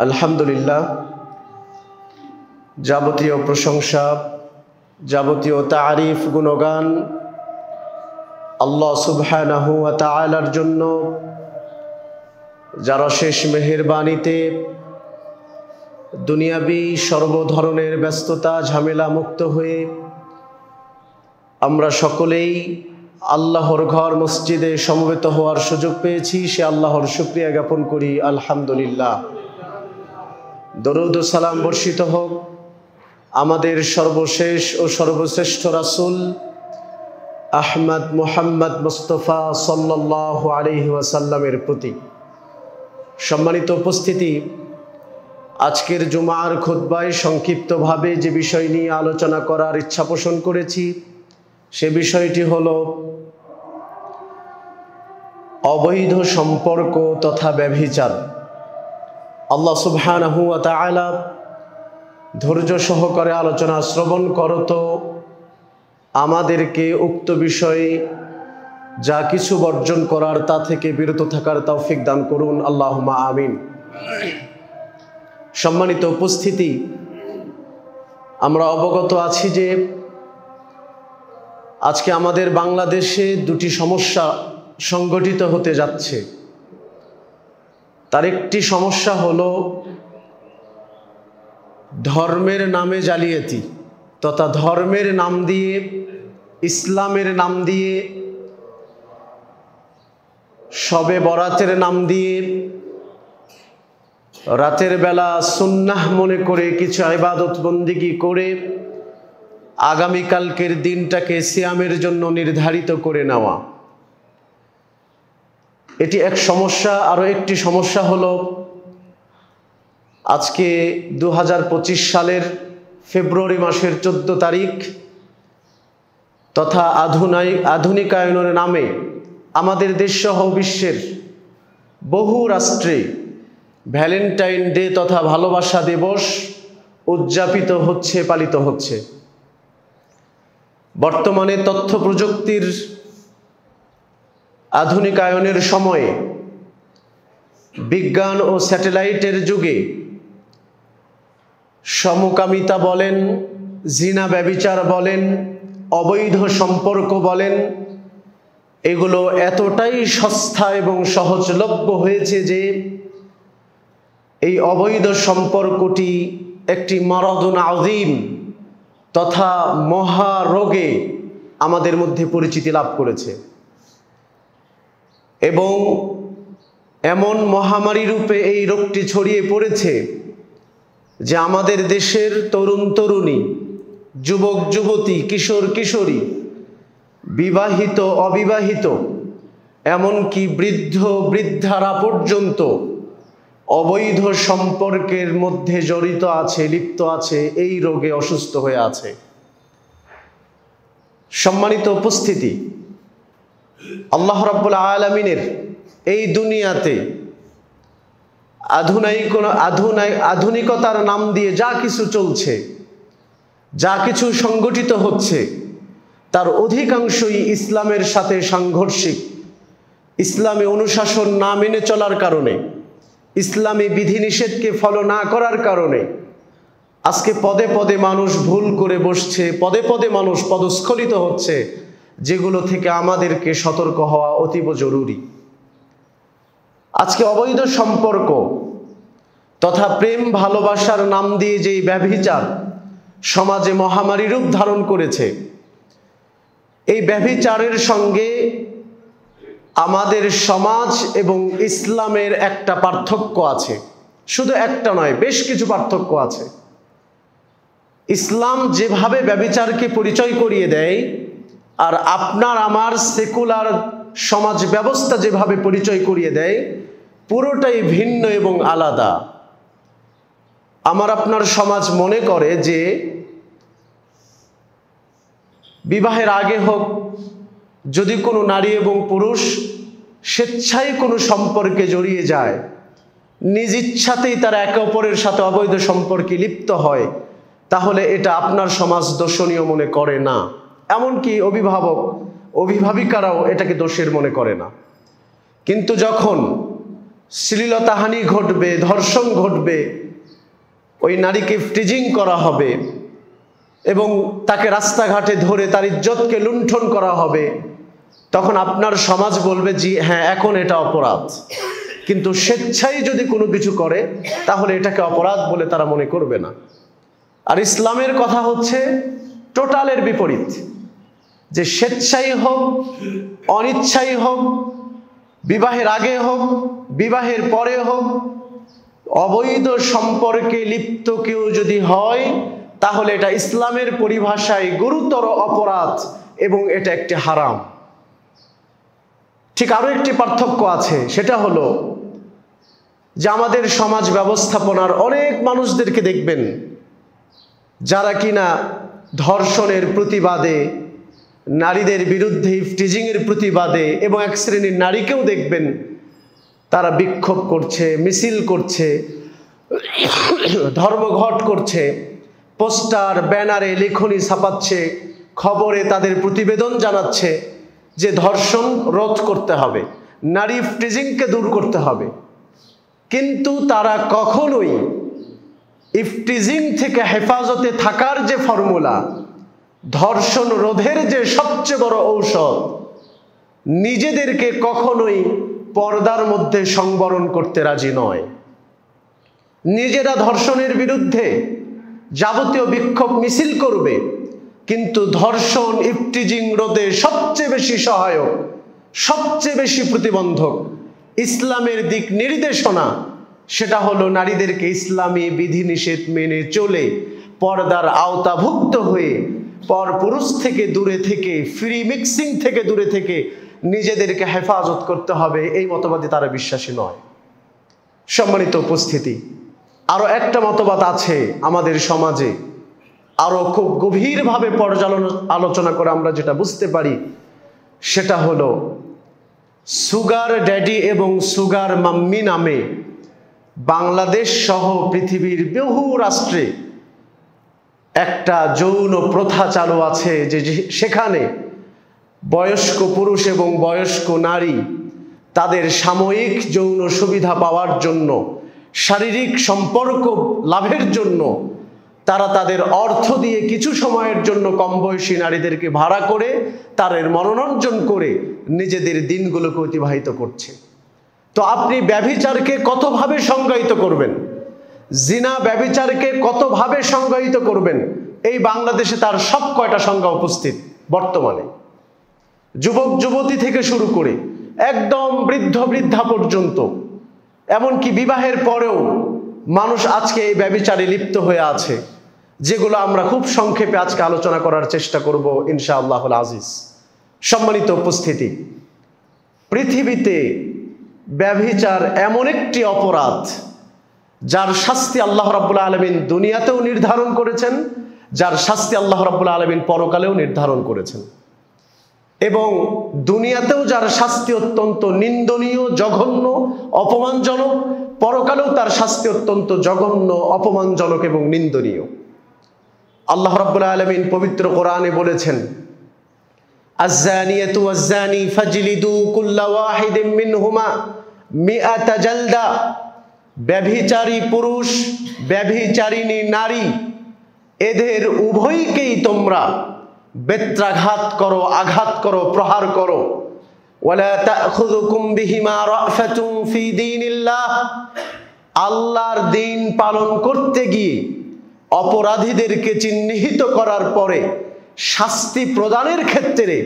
আলহামদুলিল্লাহ, যাবতীয় প্রশংসা, যাবতীয় তারিফ, গুণগান আল্লাহ সুবহানাহু ওয়া তাআলার জন্য, যার অশেষ মেহেরবানিতে দুনিয়াবী সর্বধরনের ব্যস্ততা ঝামেলা মুক্ত হয়ে আমরা সকলেই আল্লাহর ঘর মসজিদে সমবেত হওয়ার সুযোগ পেয়েছি। সে আল্লাহর শুকরিয়া জ্ঞাপন করি, আলহামদুলিল্লাহ। দরুদ ও সালাম বর্ষিত হোক আমাদের সর্বশেষ ও সর্বশ্রেষ্ঠ রাসূল আহমদ মুহাম্মদ মুস্তাফা সাল্লাল্লাহু আলাইহি ওয়াসাল্লামের প্রতি। সম্মানিত উপস্থিতি, আজকের জুমার খুতবায় সংক্ষিপ্তভাবে যে বিষয় নিয়ে আলোচনা করার ইচ্ছা পোষণ করেছি, সে বিষয়টি হলো অবৈধ সম্পর্ক তথা ব্যভিচার। আল্লাহ সুবহানাহু ওয়া তাআলা ধৈর্য সহকারে আলোচনা শ্রবণ করত আমাদেরকে উক্ত বিষয়ে যা কিছু বর্জন করার তা থেকে বিরত থাকার তৌফিক দান করুন, আল্লাহুম্মা আমিন। সম্মানিত উপস্থিতি, আমরা অবগত আছি যে আজকে আমাদের বাংলাদেশে দুটি সমস্যা সংগঠিত হতে যাচ্ছে। তার একটি সমস্যা হলো ধর্মের নামে জালিয়াতি, তথা ধর্মের নাম দিয়ে, ইসলামের নাম দিয়ে, শবে বরাতের নাম দিয়ে, রাতের বেলা সুন্নাহ মনে করে কিছু ইবাদত বন্দিগি করে আগামীকালকের দিনটাকে সিয়ামের জন্য নির্ধারিত করে নেওয়া, এটি এক সমস্যা। আরও একটি সমস্যা হলো আজকে 2025 সালের ফেব্রুয়ারি মাসের 14 তারিখ তথা আধুনিকায়নের নামে আমাদের দেশসহ বিশ্বের বহু রাষ্ট্রে ভ্যালেন্টাইন ডে তথা ভালোবাসা দিবস উদযাপিত হচ্ছে, পালিত হচ্ছে। বর্তমানে তথ্য প্রযুক্তির আধুনিকায়নের সময়ে, বিজ্ঞান ও স্যাটেলাইটের যুগে সমকামিতা বলেন, জিনা ব্যভিচার বলেন, অবৈধ সম্পর্ক বলেন, এগুলো এতটাই সস্তা এবং সহজলভ্য হয়েছে যে এই অবৈধ সম্পর্কটি একটি মারাদুন আযীম তথা মহারোগে আমাদের মধ্যে পরিচিতি লাভ করেছে এবং এমন মহামারী রূপে এই রোগটি ছড়িয়ে পড়েছে যে আমাদের দেশের তরুণ তরুণী, যুবক যুবতী, কিশোর কিশোরী, বিবাহিত অবিবাহিত, এমনকি বৃদ্ধ বৃদ্ধারা পর্যন্ত অবৈধ সম্পর্কের মধ্যে জড়িত আছে, লিপ্ত আছে, এই রোগে অসুস্থ হয়ে আছে। সম্মানিত উপস্থিতি, আল্লাহ রাব্বুল আলামিনের এই দুনিয়াতে আধুনিকতার নাম দিয়ে যা কিছু চলছে, যা কিছু সংগঠিত হচ্ছে, তার অধিকাংশই ইসলামের সাথে সাংঘর্ষিক। ইসলামী অনুশাসন না মেনে চলার কারণে, ইসলামী বিধিনিষেধকে ফলো না করার কারণে আজকে পদে পদে মানুষ ভুল করে বসছে, পদে পদে মানুষ পদস্খলিত হচ্ছে, যেগুলো থেকে আমাদেরকে সতর্ক হওয়া অতীব জরুরি। আজকে অবৈধ সম্পর্ক তথা প্রেম ভালোবাসার নাম দিয়ে যেই ব্যভিচার সমাজে মহামারী রূপ ধারণ করেছে, এই ব্যভিচারের সঙ্গে আমাদের সমাজ এবং ইসলামের একটা পার্থক্য আছে। শুধু একটা নয়, বেশ কিছু পার্থক্য আছে। ইসলাম যেভাবে ব্যভিচারকে পরিচয় করিয়ে দেয়, আর আপনার আমার সেকুলার সমাজ ব্যবস্থা যেভাবে পরিচয় করিয়ে দেয়, পুরোটাই ভিন্ন এবং আলাদা। আমার আপনার সমাজ মনে করে যে বিবাহের আগে হোক, যদি কোনো নারী এবং পুরুষ স্বেচ্ছায় কোনো সম্পর্কে জড়িয়ে যায়, নিজ ইচ্ছাতেই তারা একে অপরের সাথে অবৈধ সম্পর্কে লিপ্ত হয়, তাহলে এটা আপনার সমাজ দোষণীয় মনে করে না। এমনকি অভিভাবিকারাও এটাকে দোষের মনে করে না। কিন্তু যখন শ্লীলতাহানি ঘটবে, ধর্ষণ ঘটবে, ওই নারীকে ইফটিজিং করা হবে এবং তাকে রাস্তাঘাটে ধরে তার ইজ্জতকে লুণ্ঠন করা হবে, তখন আপনার সমাজ বলবে জি হ্যাঁ এখন এটা অপরাধ। কিন্তু স্বেচ্ছায় যদি কোনো কিছু করে তাহলে এটাকে অপরাধ বলে তারা মনে করবে না। আর ইসলামের কথা হচ্ছে টোটালের বিপরীত, যে স্বেচ্ছাই হোক অনিচ্ছাই হোক, বিবাহের আগে হোক বিবাহের পরে হোক, অবৈধ সম্পর্কে লিপ্ত কেউ যদি হয় তাহলে এটা ইসলামের পরিভাষায় গুরুতর অপরাধ এবং এটা একটি হারাম। ঠিক আরো একটি পার্থক্য আছে, সেটা হলো যে আমাদের সমাজ ব্যবস্থাপনার অনেক মানুষদেরকে দেখবেন যারা কিনা ধর্ষণের প্রতিবাদে, নারীদের বিরুদ্ধে ইফটিজিংয়ের প্রতিবাদে, এবং এক শ্রেণীর নারীকেও দেখবেন তারা বিক্ষোভ করছে, মিছিল করছে, ধর্মঘট করছে, পোস্টার ব্যানারে লেখনী ছাপাচ্ছে, খবরে তাদের প্রতিবেদন জানাচ্ছে যে ধর্ষণ রোধ করতে হবে, নারী ইফটিজিংকে দূর করতে হবে। কিন্তু তারা কখনোই ইফটিজিং থেকে হেফাজতে থাকার যে ফর্মুলা, ধর্ষণ রোধের যে সবচেয়ে বড় ঔষধ, নিজেদেরকে কখনোই পর্দার মধ্যে সংবরণ করতে রাজি নয়। নিজেরা ধর্ষণের বিরুদ্ধে যাবতীয় বিক্ষোভ মিছিল করবে, কিন্তু ধর্ষণ ইফটিজিং রোধে সবচেয়ে বেশি সহায়ক, সবচেয়ে বেশি প্রতিবন্ধক ইসলামের দিক নির্দেশনা, সেটা হলো নারীদেরকে ইসলামী বিধিনিষেধ মেনে চলে পর্দার আওতাভুক্ত হয়ে পরপুরুষ থেকে দূরে থেকে, ফ্রি মিক্সিং থেকে দূরে থেকে নিজেদেরকে হেফাজত করতে হবে, এই মতবাদে তারা বিশ্বাসী নয়। সম্মানিত উপস্থিতি, আরো একটা মতবাদ আছে আমাদের সমাজে, আরো খুব গভীরভাবে আলোচনা করে আমরা যেটা বুঝতে পারি সেটা হলো সুগার ড্যাডি এবং সুগার মাম্মি নামে বাংলাদেশ সহ পৃথিবীর বহু রাষ্ট্রে একটা যৌন প্রথা চালু আছে, যে সেখানে বয়স্ক পুরুষ এবং বয়স্ক নারী তাদের সাময়িক যৌন সুবিধা পাওয়ার জন্য, শারীরিক সম্পর্ক লাভের জন্য তারা তাদের অর্থ দিয়ে কিছু সময়ের জন্য কম বয়সী নারীদেরকে ভাড়া করে তাদের মনোরঞ্জন করে নিজেদের দিনগুলোকে অতিবাহিত করছে। তো আপনি ব্যভিচারকে কতভাবে সংজ্ঞায়িত করবেন, জিনা ব্যভিচারকে কতভাবে সংজ্ঞায়িত করবেন? এই বাংলাদেশে তার সব কয়টা সংজ্ঞা উপস্থিত বর্তমানে। যুবক যুবতী থেকে শুরু করে একদম বৃদ্ধ বৃদ্ধা পর্যন্ত, এমনকি বিবাহের পরেও মানুষ আজকে এই ব্যভিচারে লিপ্ত হয়ে আছে, যেগুলো আমরা খুব সংক্ষেপে আজকে আলোচনা করার চেষ্টা করব ইনশাআল্লাহুল আজিজ। সম্মানিত উপস্থিতি, পৃথিবীতে ব্যভিচার এমন একটি অপরাধ যার শাস্তি আল্লাহ রাব্বুল আলামিন দুনিয়াতেও নির্ধারণ করেছেন, যার শাস্তি আল্লাহ রাব্বুল আলামিন পরকালেও নির্ধারণ করেছেন, এবং দুনিয়াতেও যার শাস্তি অত্যন্ত নিন্দনীয়, জঘন্য, অপমানজনক, পরকালেও তার শাস্তি অত্যন্ত জঘন্য, অপমানজনক এবং নিন্দনীয়। আল্লাহ রাব্বুল আলামিন পবিত্র কোরআনে বলেছেন, আয-যানিয়াতু ওয়াজ-যানি ফাজলিদু কুল্লা ওয়াহিদিন মিনহুমা মিআতা জালদা। ব্যভিচারী পুরুষ, ব্যভিচারিণী নারী, এদের উভয়কেই তোমরা বেত্রাঘাত করো, আঘাত করো, প্রহার করো। ওয়ালা তাখুযুকুম বিহিমা রাফাতুন ফি দীনিল্লাহ। আল্লাহর দ্বীন পালন করতে গিয়ে অপরাধীদেরকে চিহ্নিত করার পরে শাস্তি প্রদানের ক্ষেত্রে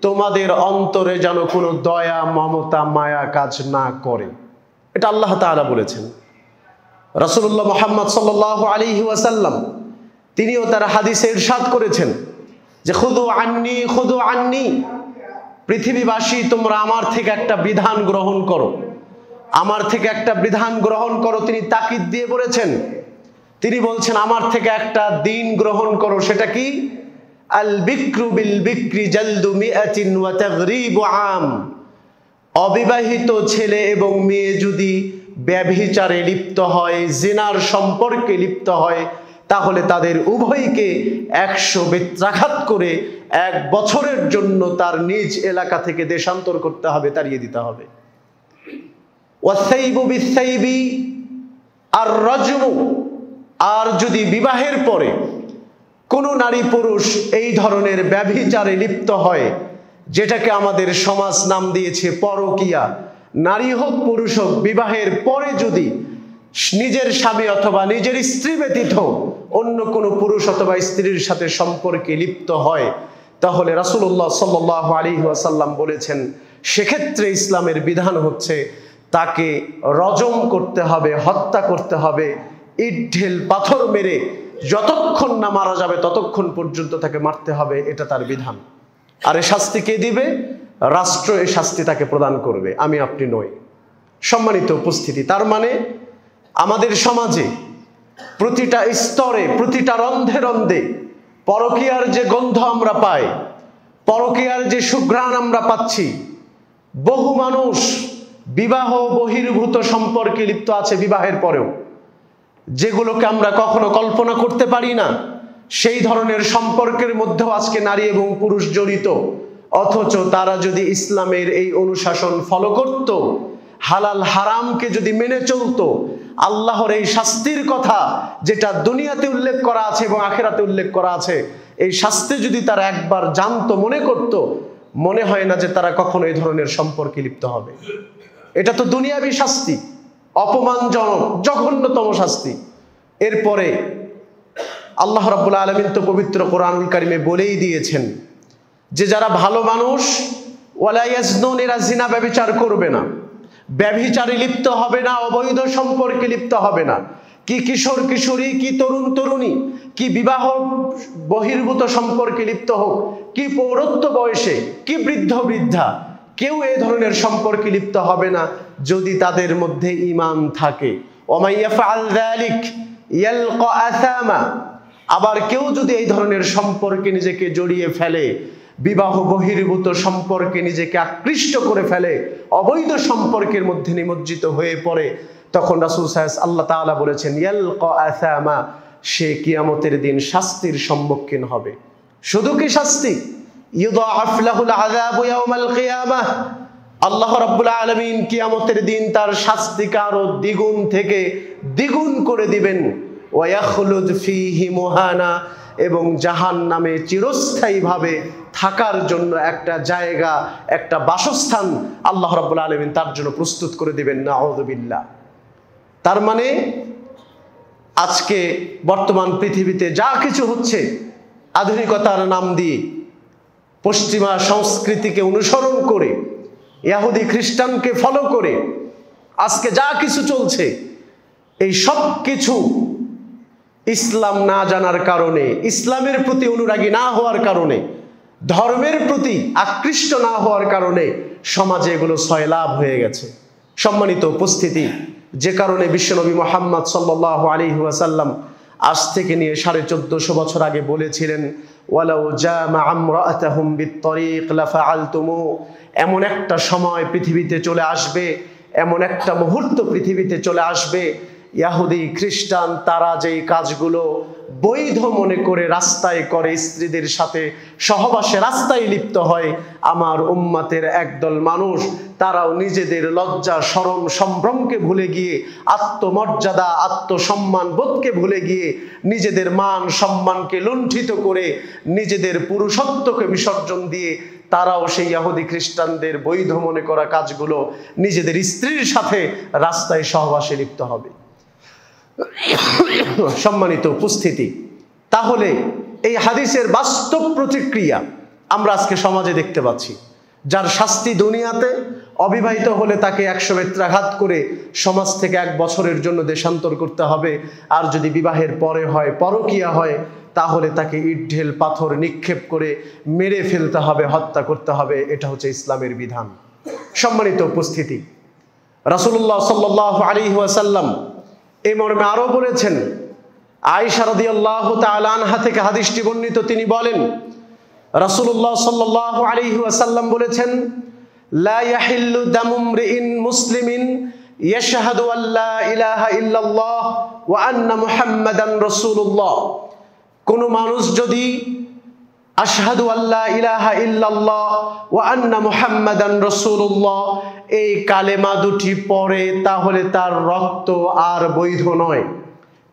তোমাদের অন্তরে যেন কোনো দয়া, মমতা, মায়া কাজ না করে। এটা আল্লাহ তাআলা বলেছেন। রাসূলুল্লাহ মুহাম্মদ সাল্লাল্লাহু আলাইহি ওয়াসাল্লাম তিনিও তার হাদিসে ইরশাদ করেছেন যে খুযু আন্নী খুযু আন্নী, পৃথিবীবাসী তোমরা আমার থেকে একটা বিধান গ্রহণ করো, আমার থেকে একটা বিধান গ্রহণ করো। তিনি তাকিদ দিয়ে বলেছেন, তিনি বলছেন আমার থেকে একটা দিন গ্রহণ করো। সেটা কি? আল বিক্রু বিল বিক্রি জালদু মিআতিন ওয়া তাগরিবু আম। অবিবাহিত ছেলে এবং মেয়ে যদি ব্যভিচারে লিপ্ত হয়, জিনার সম্পর্কে লিপ্ত হয়, তাহলে তাদের উভয়কে 100 বেত্রাঘাত করে 1 বছরের জন্য তার নিজ এলাকা থেকে দেশান্তর করতে হবে, তাড়িয়ে দিতে হবে। ওয়াসাইবু বিসাইবি আর রাজমু, আর যদি বিবাহের পরে কোনো নারী পুরুষ এই ধরনের ব্যভিচারে লিপ্ত হয়, যেটাকে আমাদের সমাজ নাম দিয়েছে পরকীয়া, নারী হোক পুরুষ হোক, বিবাহের পরে যদি নিজের স্বামী অথবা নিজের স্ত্রী ব্যতীত অন্য কোনো পুরুষ অথবা স্ত্রীর সাথে সম্পর্কে লিপ্ত হয়, তাহলে রাসূলুল্লাহ সাল্লাল্লাহু আলাইহি ওয়াসাল্লাম বলেছেন সেক্ষেত্রে ইসলামের বিধান হচ্ছে তাকে রজম করতে হবে, হত্যা করতে হবে, ইট ঢেল পাথর মেরে যতক্ষণ না মারা যাবে ততক্ষণ পর্যন্ত তাকে মারতে হবে, এটা তার বিধান। আর এই শাস্তি কে দিবে? রাষ্ট্র এই শাস্তি তাকে প্রদান করবে, আমি আপনি নই। সম্মানিত উপস্থিতি, তার মানে আমাদের সমাজে প্রতিটা স্তরে, প্রতিটা রন্ধে রন্ধে পরকীয়ার যে গন্ধ আমরা পাই, পরকীয়ার যে সুঘ্রাণ আমরা পাচ্ছি, বহু মানুষ বিবাহ বহির্ভূত সম্পর্কে লিপ্ত আছে বিবাহের পরেও, যেগুলোকে আমরা কখনো কল্পনা করতে পারি না। সেই ধরনের সম্পর্কের মধ্যেও আজকে নারী এবং পুরুষ জড়িত, অথচ তারা যদি ইসলামের এই অনুশাসন ফলো করত, হালাল হারামকে যদি মেনে চলতো, আল্লাহর এই শাস্তির কথা যেটা দুনিয়াতে উল্লেখ করা আছে এবং আখিরাতে উল্লেখ করা আছে, এই শাস্তি যদি তারা একবার জানতো, মনে করত, মনে হয় না যে তারা কখনো এই ধরনের সম্পর্কে লিপ্ত হবে। এটা তো দুনিয়াবী শাস্তি, অপমানজনক জঘন্যতম শাস্তি। এরপরে আল্লাহ রাব্বুল আলামিন তো পবিত্র কোরআনুল কারিমে বলেই দিয়েছেন যে যারা ভালো মানুষ, ওয়ালা ইয়াজনুন, এরা জিনা ব্যভিচার করবে না, ব্যভিচারে লিপ্ত হবে না, অবৈধ সম্পর্কে লিপ্ত হবে না। কি কিশোর কিশোরী, কি তরুণ তরুণী, কি বিবাহ বহির্ভূত সম্পর্কে লিপ্ত হোক, কি পৌরত্ব বয়সে, কি বৃদ্ধ বৃদ্ধা, কেউ এই ধরনের সম্পর্কে লিপ্ত হবে না যদি তাদের মধ্যে ঈমান থাকে। ওয়ামাই ইয়াফআল যালিক ইয়ালকা আসামা, আবার কেউ যদি এই ধরনের সম্পর্কে নিজেকে জড়িয়ে ফেলে, বিবাহ বহির্ভূত সম্পর্কে নিজেকে আকৃষ্ট করে ফেলে, অবৈধ সম্পর্কের মধ্যে নিমজ্জিত হয়ে পড়ে, তখন রাসূল আল্লাহ তাআলা বলেছেন ইয়ালকা আসামা, সে কিয়ামতের দিন শাস্তির সম্মুখীন হবে। শুধু কি শাস্তি? ইউদাআফ লাহুল আযাবু ইয়াওমাল কিয়ামাহ, আল্লাহ রাব্বুল আলামিন কিয়ামতের দিন তার শাস্তিকে আরো দ্বিগুণ থেকে দ্বিগুণ করে দিবেন। ওয়া ইয়াখলুদ ফীহি মুহানা, এবং জাহান্নামে চিরস্থায়ীভাবে থাকার জন্য একটা জায়গা, একটা বাসস্থান আল্লাহ রাব্বুল আলামিন তার জন্য প্রস্তুত করে দিবেন। নাউযু বিল্লাহ। তার মানে আজকে বর্তমান পৃথিবীতে যা কিছু হচ্ছে আধুনিকতার নাম দিয়ে, পশ্চিমা সংস্কৃতিকে অনুসরণ করে, ইহুদি খ্রিস্টানকে ফলো করে আজকে যা কিছু চলছে, এই সব কিছু ইসলাম না জানার কারণে, ইসলামের প্রতি অনুরাগী না হওয়ার কারণে, ধর্মের প্রতি আকৃষ্ট না হওয়ার কারণে সমাজে এগুলো সয়লাভ হয়ে গেছে। সম্মানিত উপস্থিতি, যে কারণে বিশ্বনবী মুহাম্মদ সাল্লাল্লাহু আলাইহি ওয়াসাল্লাম আজ থেকে নিয়ে 1450 বছর আগে বলেছিলেন ওয়ালাউ জামা আমরাআতাহুম বিত-তরিক লাফআলতুমু, এমন একটা সময় পৃথিবীতে চলে আসবে, এমন একটা মুহূর্ত পৃথিবীতে চলে আসবে, ইহুদি খ্রিস্টান তারা যেই কাজগুলো বৈধ মনে করে রাস্তায় করে, স্ত্রীদের সাথে সহবাসে রাস্তায় লিপ্ত হয়, আমার উম্মতের একদল মানুষ তারাও নিজেদের লজ্জা শরম সম্ভ্রমকে ভুলে গিয়ে, আত্মমর্যাদা আত্মসম্মান বোধকে ভুলে গিয়ে, নিজেদের মান সম্মানকে লুণ্ঠিত করে, নিজেদের পুরুষত্বকে বিসর্জন দিয়ে তারাও সেই ইহুদি খ্রিস্টানদের বৈধ মনে করা কাজগুলো নিজেদের স্ত্রীর সাথে রাস্তায় সহবাসে লিপ্ত হবে। সম্মানিত উপস্থিতি, তাহলে এই হাদিসের বাস্তব প্রতিক্রিয়া আমরা আজকে সমাজে দেখতে পাচ্ছি। যার শাস্তি দুনিয়াতে, অবিবাহিত হলে তাকে 100 বেত্রাঘাত করে সমাজ থেকে 1 বছরের জন্য দেশান্তর করতে হবে, আর যদি বিবাহের পরে হয়, পরকীয়া হয়, তাহলে তাকে ইট ঢেল পাথর নিক্ষেপ করে মেরে ফেলতে হবে, হত্যা করতে হবে। এটা হচ্ছে ইসলামের বিধান। সম্মানিত উপস্থিতি, রাসূলুল্লাহ সাল্লাল্লাহু আলাইহি ওয়াসাল্লাম এই মর্মে আরো বলেছেন। আয়েশা রাদিয়াল্লাহু তাআলা আনহা থেকে হাদিসটি বর্ণিত, তিনি বলেন রাসূলুল্লাহ সাল্লাল্লাহু আলাইহি ওয়াসাল্লাম বলেছেন লা ইয়াহিল্লু দামু মরিইন মুসলিমিন ইয়াশহাদু আল্লা ইলাহা ইল্লাল্লাহ ওয়া আন্না মুহাম্মাদান রাসূলুল্লাহ, কোন মানুষ যদি আশহাদু আল্লা ইলাহা ইল্লাল্লাহ ওয়া আন্না মুহাম্মাদান রাসূলুল্লাহ, এই কালেমা দুটি পড়ে তাহলে তার রক্ত আর বৈধ নয়।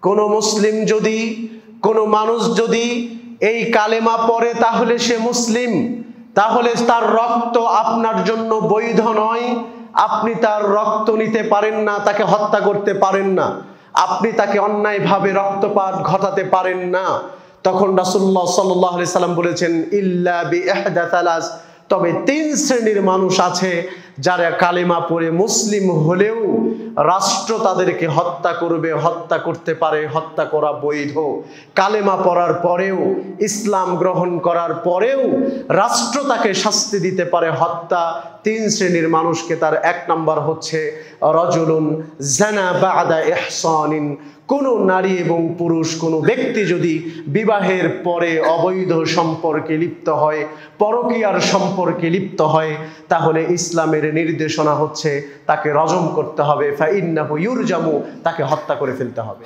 কোনো মুসলিম যদি, কোনো মানুষ যদি এই কালেমা পড়ে তাহলে সে মুসলিম, তাহলে তার রক্ত আপনার জন্য বৈধ নয়। আপনি তার রক্ত নিতে পারেন না, তাকে হত্যা করতে পারেন না, আপনি তাকে অন্যায়ভাবে রক্তপাত ঘটাতে পারেন না। তখন রাসূলুল্লাহ সাল্লাল্লাহু আলাইহি সাল্লাম বলেছেন ইল্লা বিইহদা সালাস, তবে 3 শ্রেণীর মানুষ আছে যারা কালেমা পড়ে মুসলিম হলেও রাষ্ট্র তাদেরকে হত্যা করবে, হত্যা করতে পারে, হত্যা করা বৈধ। কালেমা পড়ার পরেও, ইসলাম গ্রহণ করার পরেও রাষ্ট্র তাকে শাস্তি দিতে পারে হত্যা। 3 শ্রেণীর মানুষকে, তার 1 নম্বর হচ্ছে রাজুলুন জানা বা'দা ইহসানিন, কোনো নারী এবং পুরুষ, কোনো ব্যক্তি যদি বিবাহের পরে অবৈধ সম্পর্কে লিপ্ত হয়, পরকীয়ার সম্পর্কে লিপ্ত হয়, তাহলে ইসলামের নির্দেশনা হচ্ছে তাকে রজম করতে হবে, ফাইন্নাহু ইউরজামু, তাকে হত্যা করে ফেলতে হবে।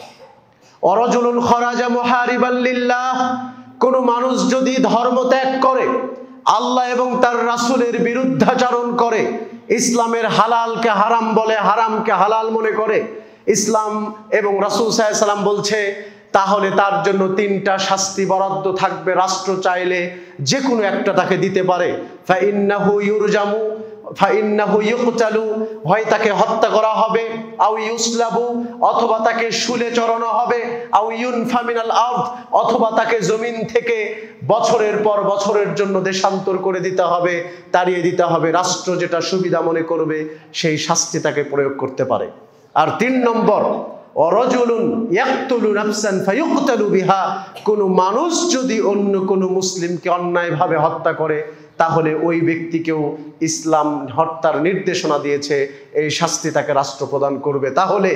অরাজুলুন খরাজা মুহারিবাল লিল্লাহ, কোনো মানুষ যদি ধর্ম ত্যাগ করে, আল্লাহ এবং তার রাসূলের বিরুদ্ধাচরণ করে, ইসলামের হালালকে হারাম বলে, হারামকে হালাল মনে করে, ইসলাম এবং রাসূল সাল্লাল্লাহু আলাইহি সাল্লাম বলছে, তাহলে তার জন্য 3টা শাস্তি বরাদ্দ থাকবে। রাষ্ট্র চাইলে যে কোনো একটা তাকে দিতে পারে। ফাইন্নাহু ইউরজামু, ফাইন্নাহু ইউকতালু, হয় তাকে হত্যা করা হবে, আও ইউসলাবু, অথবা তাকে শুলে চড়ানো হবে, আও ইউনফা মিনাল আরদ, অথবা তাকে জমিন থেকে বছরের পর বছরের জন্য দেশান্তর করে দিতে হবে, তাড়িয়ে দিতে হবে। রাষ্ট্র যেটা সুবিধা মনে করবে সেই শাস্তি তাকে প্রয়োগ করতে পারে। আর 3 নম্বর, অরাজুলুন ইয়াকতুলু নাফসান ফায়ুকতালু বিহা, কোনো মানুষ যদি অন্য কোনো মুসলিমকে অন্যায়ভাবে হত্যা করে, তাহলে ওই ব্যক্তিকেও ইসলাম হত্যার নির্দেশনা দিয়েছে, এই শাস্তি তাকে রাষ্ট্র প্রদান করবে। তাহলে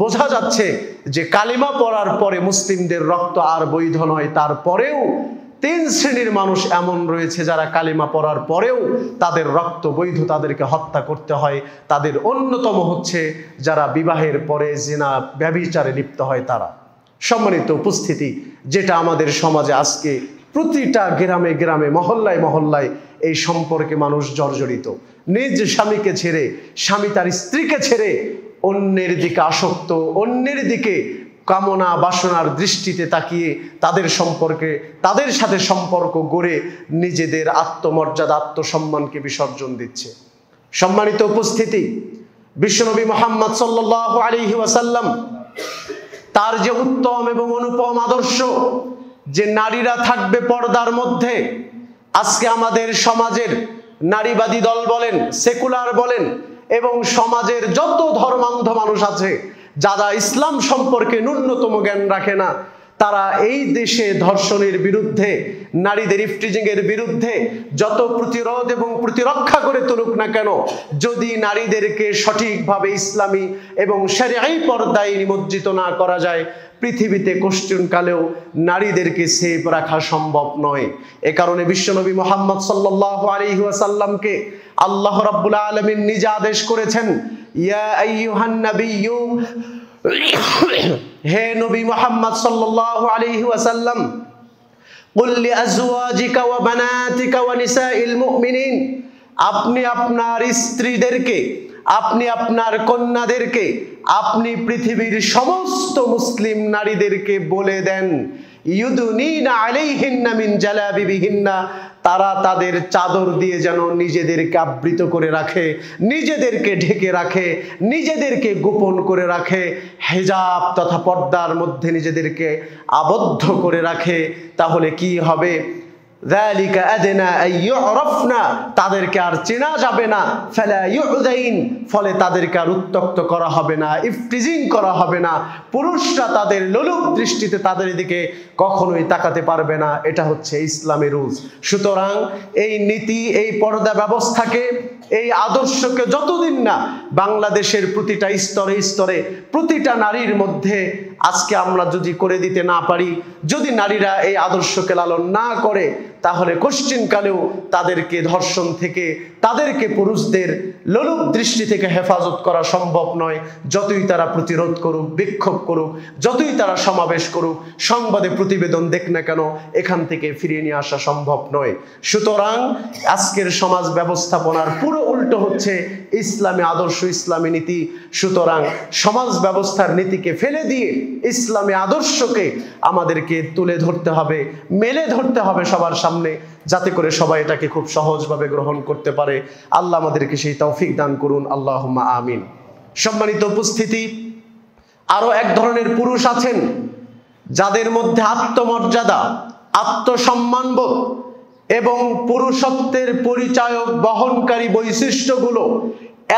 বোঝা যাচ্ছে যে কালিমা পড়ার পরে মুসলিমদের রক্ত আর বৈধ নয়। তারপরেও 3 শ্রেণীর মানুষ এমন রয়েছে যারা কালিমা পড়ার পরেও তাদের রক্ত বৈধ, তাদেরকে হত্যা করতে হয়। তাদের অন্যতম হচ্ছে যারা বিবাহের পরে জিনা ব্যভিচারে লিপ্ত হয় তারা। সম্মানিত উপস্থিতি, যেটা আমাদের সমাজে আজকে প্রতিটা গ্রামে গ্রামে, মহল্লায় মহল্লায় এই সম্পর্কে মানুষ জর্জরিত। নিজ স্বামীকে ছেড়ে, স্বামী তার স্ত্রীকে ছেড়ে অন্যের দিকে আসক্ত, অন্যের দিকে কামনা বাসনার দৃষ্টিতে তাকিয়ে তাদের সম্পর্কে, তাদের সাথে সম্পর্ক গড়ে নিজেদের আত্মমর্যাদা, আত্মসম্মানকে বিসর্জন দিচ্ছে। সম্মানিত উপস্থিতি, বিশ্বনবী মুহাম্মদ সাল্লাল্লাহু আলাইহি ওয়াসাল্লাম তার যে উত্তম এবং অনুপম আদর্শ, যে নারীরা থাকবে পর্দার মধ্যে, আজকে আমাদের সমাজের নারীবাদী দল বলেন, সেকুলার বলেন, এবং সমাজের যত ধর্মান্ধ মানুষ আছে যারা ইসলাম সম্পর্কে ন্যূনতম জ্ঞান রাখে না, তারা এই দেশে ধর্ষণের বিরুদ্ধে, নারীদের ইফটিজিং এর বিরুদ্ধে যত প্রতিরোধ এবং প্রতিরক্ষা করে তুলুক না কেন, যদি নারীদেরকে সঠিকভাবে ইসলামী এবং শরীয়ী পর্দায় নিমজ্জিত না করা যায়, পৃথিবীতে কোশ্চেনকালেও নারীদেরকে সেফ রাখা সম্ভব নয়। এ কারণে বিশ্বনবী মুহাম্মদ সাল্লাল্লাহু আলাইহি ওয়াসাল্লামকে আল্লাহ রাব্বুল আলামিন নিজে আদেশ করেছেন, ইয়া আইয়ুহান নাবিয়্যু, হে নবী মুহাম্মদ সাল্লাল্লাহু আলাইহি ওয়াসাল্লাম, কুল লিআজওয়াজিকা ওয়া বানাতিকা ওয়া নিসাইল মুমিনিন, আপনি আপনার স্ত্রীদেরকে, আপনি আপনার কন্যাদেরকে, আপনি পৃথিবীর সমস্ত মুসলিম নারীদেরকে বলে দেন, ইউদুনিনা আলাইহিন্না মিন জালাবিবিহিন্না, তারা তাদের চাদর দিয়ে যেন নিজেদেরকে আবৃত করে রাখে, নিজেদেরকে ঢেকে রাখে, নিজেদেরকে গোপন করে রাখে, হিজাব তথা পর্দার মধ্যে নিজেদেরকে আবদ্ধ করে রাখে। তাহলে কি হবে? যালিকা আদনা আইয়ুরাফনা, তাদেরকে আর চেনা যাবে না, ফালা ইউযাইন, ফলে তাদেরকে আর উত্ত্যক্ত করা হবে না, ইফটিজিং করা হবে না, পুরুষরা তাদের লোলুপ দৃষ্টিতে তাদের দিকে কখনোই তাকাতে পারবে না। এটা হচ্ছে ইসলামের রুলস। সুতরাং এই নীতি, এই পর্দা ব্যবস্থাকে, এই আদর্শকে যতদিন না বাংলাদেশের প্রতিটা স্তরে স্তরে প্রতিটা নারীর মধ্যে আজকে আমরা যদি করে দিতে না পারি, যদি নারীরা এই আদর্শকে লালন না করে, তাহলে কোশ্চিনকালেও তাদেরকে ধর্ষণ থেকে, তাদেরকে পুরুষদের লোলুপ দৃষ্টি থেকে হেফাজত করা সম্ভব নয়। যতই তারা প্রতিরোধ করুক, বিক্ষোভ করুক, যতই তারা সমাবেশ করুক, সংবাদে প্রতিবেদন দেখ না কেন, এখান থেকে ফিরিয়ে নিয়ে আসা সম্ভব নয়। সুতরাং আজকের সমাজ ব্যবস্থাপনার পুরো উল্টো হচ্ছে ইসলামী আদর্শ, ইসলামী নীতি। সুতরাং সমাজ ব্যবস্থার নীতিকে ফেলে দিয়ে ইসলামী আদর্শকে আমাদেরকে তুলে ধরতে হবে, মেলে ধরতে হবে সবার সামনে, যাতে করে সবাই এটাকে খুব সহজভাবে গ্রহণ করতে পারে। আল্লাহ আমাদেরকে সেই তৌফিক দান করুন, আল্লাহুম্মা আমিন। সম্মানিত উপস্থিতি, আরো এক ধরনের পুরুষ আছেন যাদের মধ্যে আত্মমর্যাদা, আত্মসম্মানবোধ এবং পুরুষত্বের পরিচায়ক বহনকারী বৈশিষ্ট্যগুলো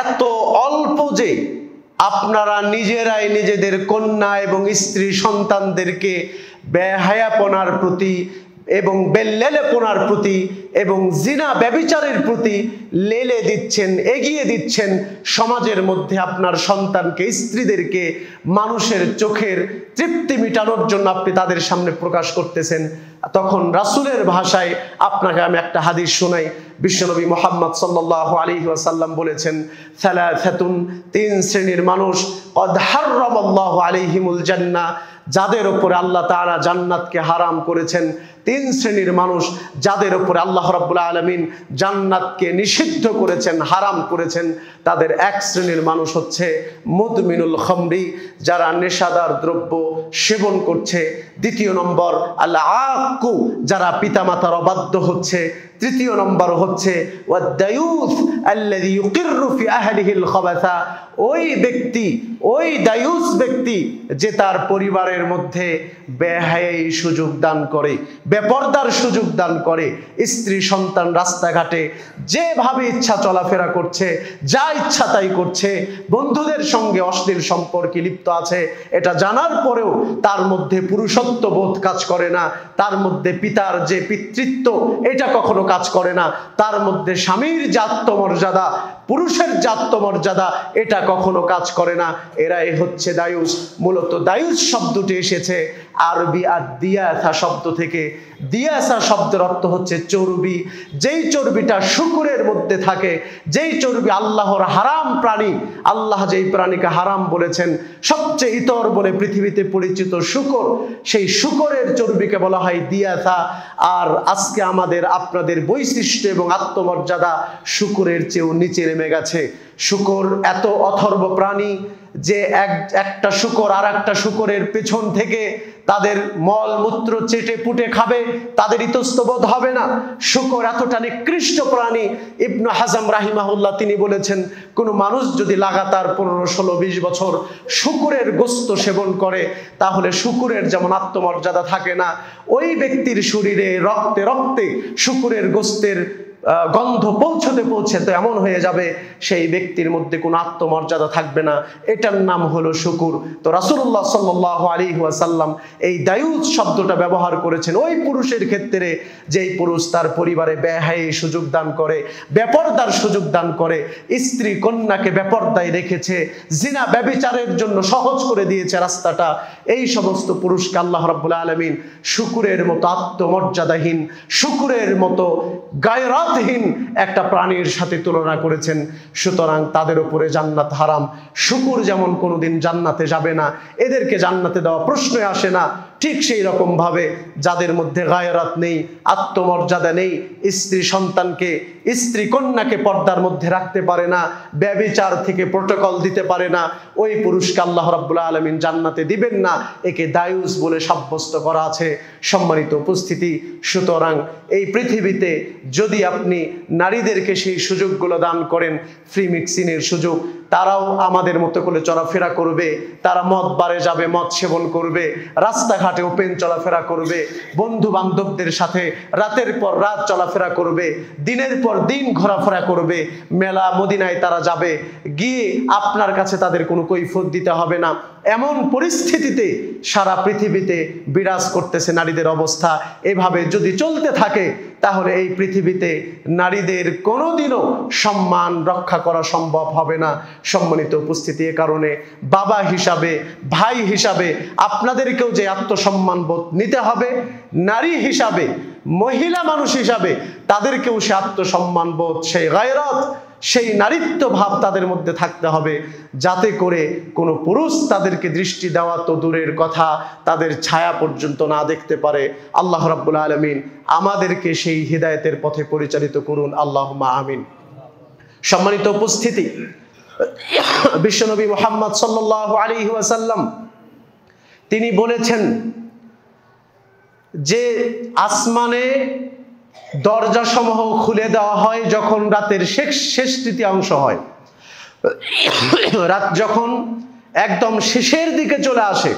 এত অল্প যে আপনারা নিজেরাই নিজেদের কন্যা এবং স্ত্রী সন্তানদেরকে বেহায়াপনার প্রতি এবং বেল্লেলেপনার প্রতি এবং জিনা ব্যভিচারের প্রতি লেলে দিচ্ছেন, এগিয়ে দিচ্ছেন। সমাজের মধ্যে আপনার সন্তানকে, স্ত্রীদেরকে মানুষের চোখের তৃপ্তি মেটানোর জন্য আপনি তাদের সামনে প্রকাশ করতেছেন। তখন রাসূলের ভাষায় আপনাকে আমি একটা হাদিস শোনাই। বিশ্বনবী মুহাম্মদ সাল্লাল্লাহু আলাইহি ওয়াসাল্লাম বলেছেন, সালাসাতুন, তিন শ্রেণীর মানুষ, কদ হারামাল্লাহু আলাইহিমুল জান্নাহ, যাদের উপরে আল্লাহ তাআলা জান্নাতকে হারাম করেছেন। তিন শ্রেণীর মানুষ যাদের উপরে আল্লাহ রাব্বুল আলামিন জান্নাতকে নিষিদ্ধ করেছেন, হারাম করেছেন। তাদের এক শ্রেণীর মানুষ হচ্ছে মুদমিনুল খামরি, যারা নেশাদার দ্রব্য সেবন করছে। দ্বিতীয় নম্বর আল আক্কু, যারা পিতামাতার অবাধ্য হচ্ছে। তৃতীয় নম্বর হচ্ছে ওয়াদ-দায়ুস আল্লাযী ইউকিররু ফি আহলিহিল খাবাসা, ওই ব্যক্তি, ওই দায়ুস ব্যক্তি যে তার পরিবারের মধ্যে বেহায়াই সুযোগ দান করে, বেপরদার সুযোগ দান করে। স্ত্রী সন্তান রাস্তাঘাটে যেভাবে ইচ্ছা চলাফেরা করছে, যা ইচ্ছা তাই করছে, বন্ধুদের সঙ্গে অশ্লীল সম্পর্কে লিপ্ত আছে, এটা জানার পরেও তার মধ্যে পুরুষত্ব বোধ কাজ করে না, তার মধ্যে পিতার যে পিতৃত্ব এটা কখনো কাজ করে না, তার মধ্যে স্বামীর যে আত্মমর্যাদা, পুরুষের যে আত্মমর্যাদা এটা কখনো কাজ করে না। এরাই হচ্ছে দায়ুস। মূলত দায়ুস শব্দটি এসেছে আরবি আর দিয়াসা শব্দ থেকে। দিয়াসা শব্দের অর্থ হচ্ছে চর্বি। যেই চর্বিটা শুকুরের মধ্যে থাকে, যেই চর্বি আল্লাহর হারাম প্রাণী, আল্লাহ যেই প্রাণীকে হারাম বলেছেন, সবচেয়ে ইতর বলে পৃথিবীতে পরিচিত শুকর, সেই শুকরের চর্বিকে বলা হয় দিয়াসা। আর আজকে আমাদের আপনাদের বৈশিষ্ট্য এবং আত্মমর্যাদা শুকরের চেয়েও নিচে নেমে গেছে। শুকর এত অথর্ব প্রাণী যে একটা শুকর আর একটা শুকরের পেছন থেকে তাদের মল মূত্র চেটে পুটে খাবে, তাদের ইতস্তবোধ হবে না। শুকর এতটা নিকৃষ্ট প্রাণী। ইবনে হাজম রাহিমাহুল্লাহ তিনি বলেছেন, কোনো মানুষ যদি লাগাতার 15, 16, 20 বছর শুকরের গোশত সেবন করে, তাহলে শুকরের যেমন আত্মমর্যাদা থাকে না, ওই ব্যক্তির শরীরে রক্তে রক্তে শুকরের গোশতের গন্ধ পৌঁছতে পৌঁছতে এমন হয়ে যাবে সেই ব্যক্তির মধ্যে কোনো আত্মমর্যাদা থাকবে না। এটার নাম হলো শুকুর। তো রাসূলুল্লাহ সাল্লাল্লাহু আলাইহি ওয়াসাল্লাম এই দায়ুস শব্দটা ব্যবহার করেছেন ওই পুরুষের ক্ষেত্রে যেই পুরুষ তার পরিবারে বেহায়াই সুযোগ দান করে, বেপরদার সুযোগ দান করে, স্ত্রী কন্যাকে বেপরদায় রেখেছে, জিনা ব্যভিচারের জন্য সহজ করে দিয়েছে রাস্তাটা। এই সমস্ত পুরুষকে আল্লাহ রাব্বুল আলামিন শুকুরের মতো আত্মমর্যাদাহীন, শুকুরের মতো গায়রাতহীন একটা প্রাণীর সাথে তুলনা করেছেন। সুতরাং তাদের উপরে জান্নাত হারাম। শুকুর যেমন কোনোদিন জান্নাতে যাবে না, এদেরকে জান্নাতে দেওয়া প্রশ্নই আসে না, ঠিক সেই রকম ভাবে যাদের মধ্যে গায়রাত নেই, আত্মমর্যাদা নেই, স্ত্রী সন্তানকে, স্ত্রী কন্যাকে পর্দার মধ্যে রাখতে পারে না, ব্যভিচার থেকে প্রোটোকল দিতে পারে না, ওই পুরুষকে আল্লাহ রাব্বুল আলামিন জান্নাতে দিবেন না। একে দায়ুস বলে সাব্যস্ত করা আছে। সম্মানিত উপস্থিতি, সুতরাং এই পৃথিবীতে যদি আপনি নারীদেরকে সেই সুযোগগুলো দান করেন, ফ্রি মিক্সিংয়ের সুযোগ, তারাও আমাদের মতো করে চলাফেরা করবে, তারা মদ বারে যাবে, মদ সেবন করবে, রাস্তাঘাটে ওপেন চলাফেরা করবে, বন্ধু বান্ধবদের সাথে রাতের পর রাত চলাফেরা করবে, দিনের পর দিন ঘোরাফেরা করবে, মেলা মদিনায় তারা যাবে, গিয়ে আপনার কাছে তাদের কোনো কৈফিয়ত দিতে হবে না। এমন পরিস্থিতিতে সারা পৃথিবীতে বিরাজ করতেছে নারীদের অবস্থা। এভাবে যদি চলতে থাকে তাহলে এই পৃথিবীতে নারীদের কোনোদিনও সম্মান রক্ষা করা সম্ভব হবে না। সম্মানিত উপস্থিতি, এ কারণে বাবা হিসাবে, ভাই হিসাবে আপনাদেরকেও যে আত্মসম্মান বোধ নিতে হবে, নারী হিসাবে, মহিলা মানুষ হিসাবে তাদেরকেও সে আত্মসম্মান বোধ, সেই গায়রত, সেই নারীত্ব ভাব তাদের মধ্যে থাকতে হবে, যাতে করে কোনো পুরুষ তাদেরকে দৃষ্টি দেওয়া তো দূরের কথা, তাদের ছায়া পর্যন্ত না দেখতে পারে। আল্লাহ রাব্বুল আলামিন আমাদেরকে সেই হিদায়াতের পথে পরিচালিত করুন, আল্লাহুম্মা আমিন। সম্মানিত উপস্থিতি, বিশ্বনবী মুহাম্মদ সাল্লাল্লাহু আলাইহি ওয়াসাল্লাম তিনি বলেছেন যে আসমানে দরজাসমূহ খুলে দেওয়া হয় যখন রাতের শেষ তৃতীয়াংশ হয়। রাত যখন একদম শেষের দিকে চলে আসে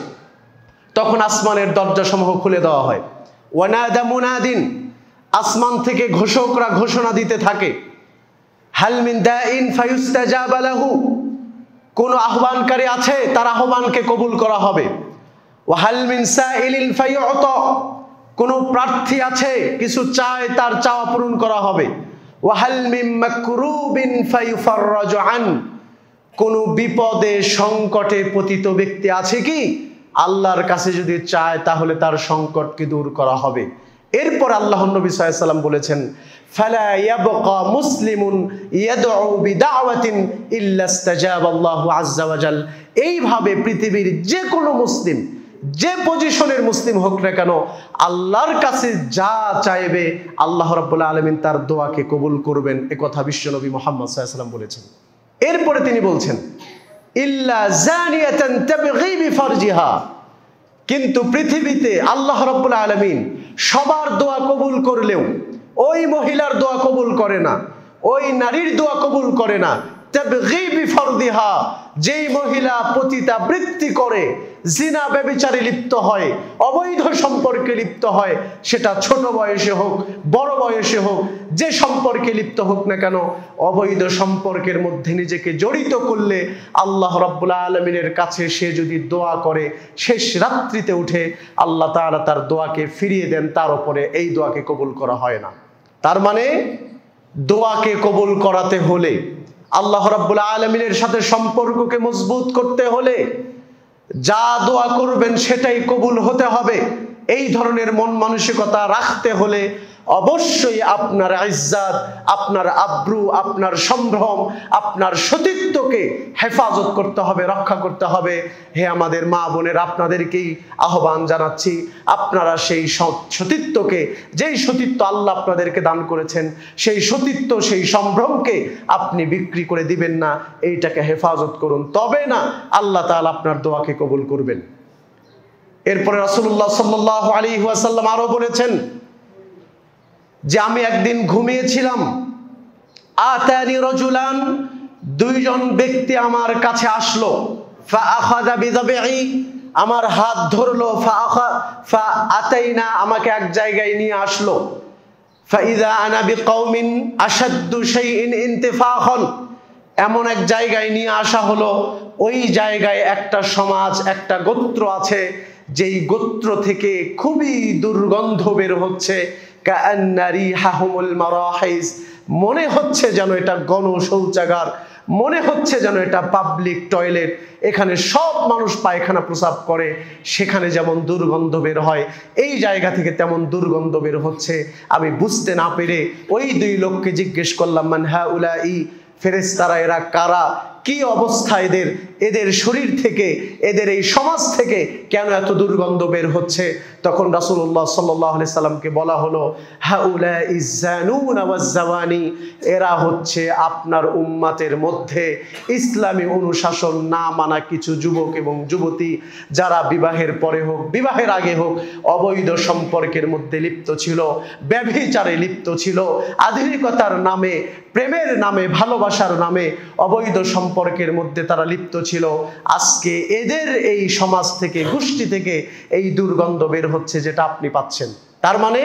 তখন আসমানের দরজাসমূহ খুলে দেওয়া হয়। ওয়ানাদা মুনাদিন, আসমান থেকে ঘোষকরা ঘোষণা দিতে থাকে, হাল মিন দাইন ফায়ুস্তাজাবা লাহু, কোন আহ্বানকারী আছে তার আহ্বানকে কবুল করা হবে। ওয়া হাল মিন সাইলিন ফায়ুতা, কোন প্রার্থী আছে কিছু চায় তার চাওয়া পূরণ করা হবে। ওয়া হাল মিন মাকরুবিন ফায়ুফাররাজু আন, কোন বিপদে সংকটে পতিত ব্যক্তি আছে কি আল্লাহর কাছে যদি চায় তাহলে তার সংকটকে দূর করা হবে। এরপর আল্লাহর নবী সাল্লাল্লাহু আলাইহি ওয়াসাল্লাম বলেছেন, ফালা ইয়াবকা মুসলিমুন ইয়াদউ বিদাওয়াতিন ইল্লা ইস্তাজাবাল্লাহু আযজা ওয়া জাল, এইভাবে পৃথিবীর যে কোনো মুসলিম, যে পজিশনের মুসলিম হোক না কেন, আল্লাহর কাছে যা চাইবে আল্লাহ রাব্বুল আলামিন তার দোয়াকে কবুল করবেন। একথা বিশ্বনবী মুহাম্মদ সাল্লাল্লাহু আলাইহি ওয়াসাল্লাম বলেছেন। এরপরে তিনি বলছেন, ইল্লা জানিয়াতান তাবগী বিফরজিহা, কিন্তু পৃথিবীতে আল্লাহ রাব্বুল আলামিন সবার দোয়া কবুল করলেও ওই মহিলার দোয়া কবুল করে না, ওই নারীর দোয়া কবুল করে না। তাবগী বিফরজিহা, যেই মহিলা পতিতাবৃত্তি করে, জিনা ব্যভিচারে লিপ্ত হয়, অবৈধ সম্পর্কে লিপ্ত হয়, সেটা ছোট বয়সে হোক বড় বয়সে হোক, যে সম্পর্কে লিপ্ত হোক না কেন, অবৈধ সম্পর্কের মধ্যে নিজেকে জড়িত করলে আল্লাহ রাব্বুল আলামিনের কাছে সে যদি দোয়া করে, শেষ রাত্রিতে উঠে আল্লাহ তাআলা তার দোয়াকে ফিরিয়ে দেন, তার উপরে এই দোয়াকে কবুল করা হয় না। তার মানে দোয়াকে কবুল করাতে হলে, আল্লাহ রাব্বুল আলামিনের সাথে সম্পর্ককে মজবুত করতে হলে, যা দোয়া করবেন সেটাই কবুল হতে হবে, এই ধরনের মন মানসিকতা রাখতে হলে অবশ্যই আপনার ইজ্জত, আপনার আব্রু, আপনার সম্ভ্রম, আপনার সতীত্বকে হেফাজত করতে হবে, রক্ষা করতে হবে। হে আমাদের মা বোনের, আপনাদেরকেই আহ্বান জানাচ্ছি, আপনারা সেই সতীত্বকে, যেই সতীত্ব আল্লাহ আপনাদেরকে দান করেছেন, সেই সতীত্ব, সেই সম্ভ্রমকে আপনি বিক্রি করে দিবেন না, এইটাকে হেফাজত করুন, তবে না আল্লাহ তাআলা আপনার দোয়াকে কবুল করবেন। এরপরে রাসূলুল্লাহ সাল্লাল্লাহু আলাইহি ওয়াসাল্লাম আরো বলেছেন যে আমি একদিন ঘুমিয়েছিলাম, আতানি রাজুলান, দুইজন ব্যক্তি আমার কাছে আসলো, ফাআখাযা বিযাবঈ, আমার হাত ধরলো, ফাআতাইনা, আমাকে এক জায়গায় নিয়ে আসলো, ফাইযা আনা বিকওমিন আশাদ্দু শাইইন ইনতিফাখান, এমন এক জায়গায় নিয়ে আসা হলো, ওই জায়গায় একটা সমাজ, একটা গোত্র আছে, যেই গোত্র থেকে খুবই দুর্গন্ধ বের হচ্ছে, কাআন্না রিহাহুমুল মারাহিস, মনে হচ্ছে যেন এটা গণ শৌচাগার, মনে হচ্ছে যেন এটা পাবলিক টয়লেট, এখানে সব মানুষ পায়খানা প্রস্রাব করে, সেখানে যেমন দুর্গন্ধ বের হয় এই জায়গা থেকে তেমন দুর্গন্ধ বের হচ্ছে। আমি বুঝতে না পেরে ওই দুই লোককে জিজ্ঞেস করলাম, মান হাউলাই, ফেরেশতারা এরা কারা, কি অবস্থা এদের, এদের শরীর থেকে, এদের এই সমাজ থেকে কেন এত দুর্গন্ধ বের হচ্ছে? তখন রাসূলুল্লাহ সাল্লাল্লাহু আলাইহি সাল্লামকে বলা হলো, হাউলাই জানুনা ওয়াজ জাওয়ানি, এরা হচ্ছে আপনার উম্মতের মধ্যে ইসলামী অনুশাসন না মানা কিছু যুবক এবং যুবতী, যারা বিবাহের পরে হোক বিবাহের আগে হোক অবৈধ সম্পর্কের মধ্যে লিপ্ত ছিল, ব্যভিচারে লিপ্ত ছিল, আধুনিকতার নামে, প্রেমের নামে, ভালোবাসার নামে অবৈধ সম্পর্কের মধ্যে তারা লিপ্ত ছিল। আজকে এদের এই সমাজ থেকে, গোষ্ঠী থেকে এই দুর্গন্ধ বের হচ্ছে যেটা আপনি পাচ্ছেন। তার মানে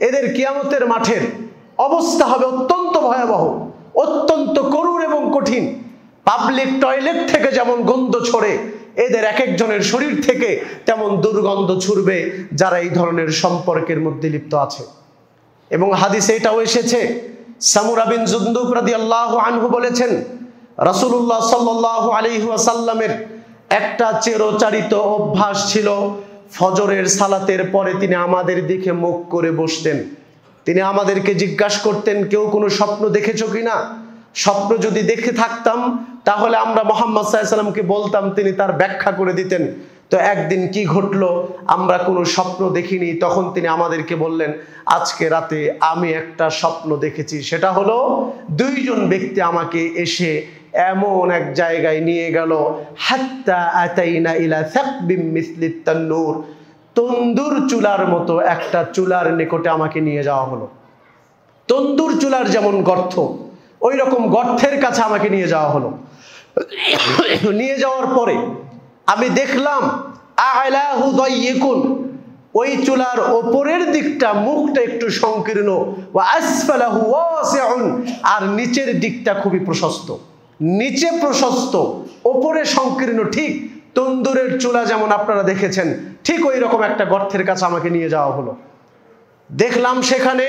এদের কিয়ামতের মাঠের অবস্থা হবে অত্যন্ত ভয়াবহ, অত্যন্ত করুণ এবং কঠিন। পাবলিক টয়লেট থেকে যেমন গন্ধ ছড়ে, এদের এক একজনের শরীর থেকে তেমন দুর্গন্ধ ছুড়বে যারা এই ধরনের সম্পর্কের মধ্যে লিপ্ত আছে। এবং হাদিসে এটাও এসেছে, সামুরা বিন জুনদুব রাদিয়াল্লাহু আনহু বলেছেন, রাসূলুল্লাহ সাল্লাল্লাহু আলাইহি ওয়াসাল্লামের একটা চিরচারিত অভ্যাস ছিল, ফজরের সালাতের পরে তিনি আমাদের দিকে মুখ করে বসতেন। তিনি আমাদেরকে জিজ্ঞাসা করতেন, কেউ কোনো স্বপ্ন দেখেছো কিনা? স্বপ্ন যদি দেখে থাকতাম তাহলে আমরা মুহাম্মদ সাল্লাল্লাহু আলাইহি ওয়াসাল্লামকে বলতাম, তিনি তার ব্যাখ্যা করে দিতেন। তো একদিন কি ঘটলো, আমরা কোনো স্বপ্ন দেখিনি, তখন তিনি আমাদেরকে বললেন, আজকে রাতে আমি একটা স্বপ্ন দেখেছি। সেটা হলো দুইজন ব্যক্তি আমাকে এসে এমন এক জায়গায় নিয়ে গেল, হাত্তা আতাইনা ইলা সাকবিম মিসলিত তান্নুর, তন্দুর চুলার মতো একটা চুলার নিকটে আমাকে নিয়ে যাওয়া হলো। তন্দুর চুলার যেমন গর্ত, ওই রকম গর্তের কাছে আমাকে নিয়ে যাওয়া হলো। নিয়ে যাওয়ার পরে আমি দেখলাম আ'লাহু দাইয়িকুন, ওই চুলার ওপরের দিকটা মুখটা একটু সংকীর্ণ, ওয়া আসফালাহু ওয়াসিউন, আর নিচের দিকটা খুবই প্রশস্ত। নিচে প্রশস্ত, ওপরে সংকীর্ণ। ঠিক তন্দুরের চুলা যেমন আপনারা দেখেছেন, ঠিক ওই রকম একটা গর্তের কাছে আমাকে নিয়ে যাওয়া হলো। দেখলাম সেখানে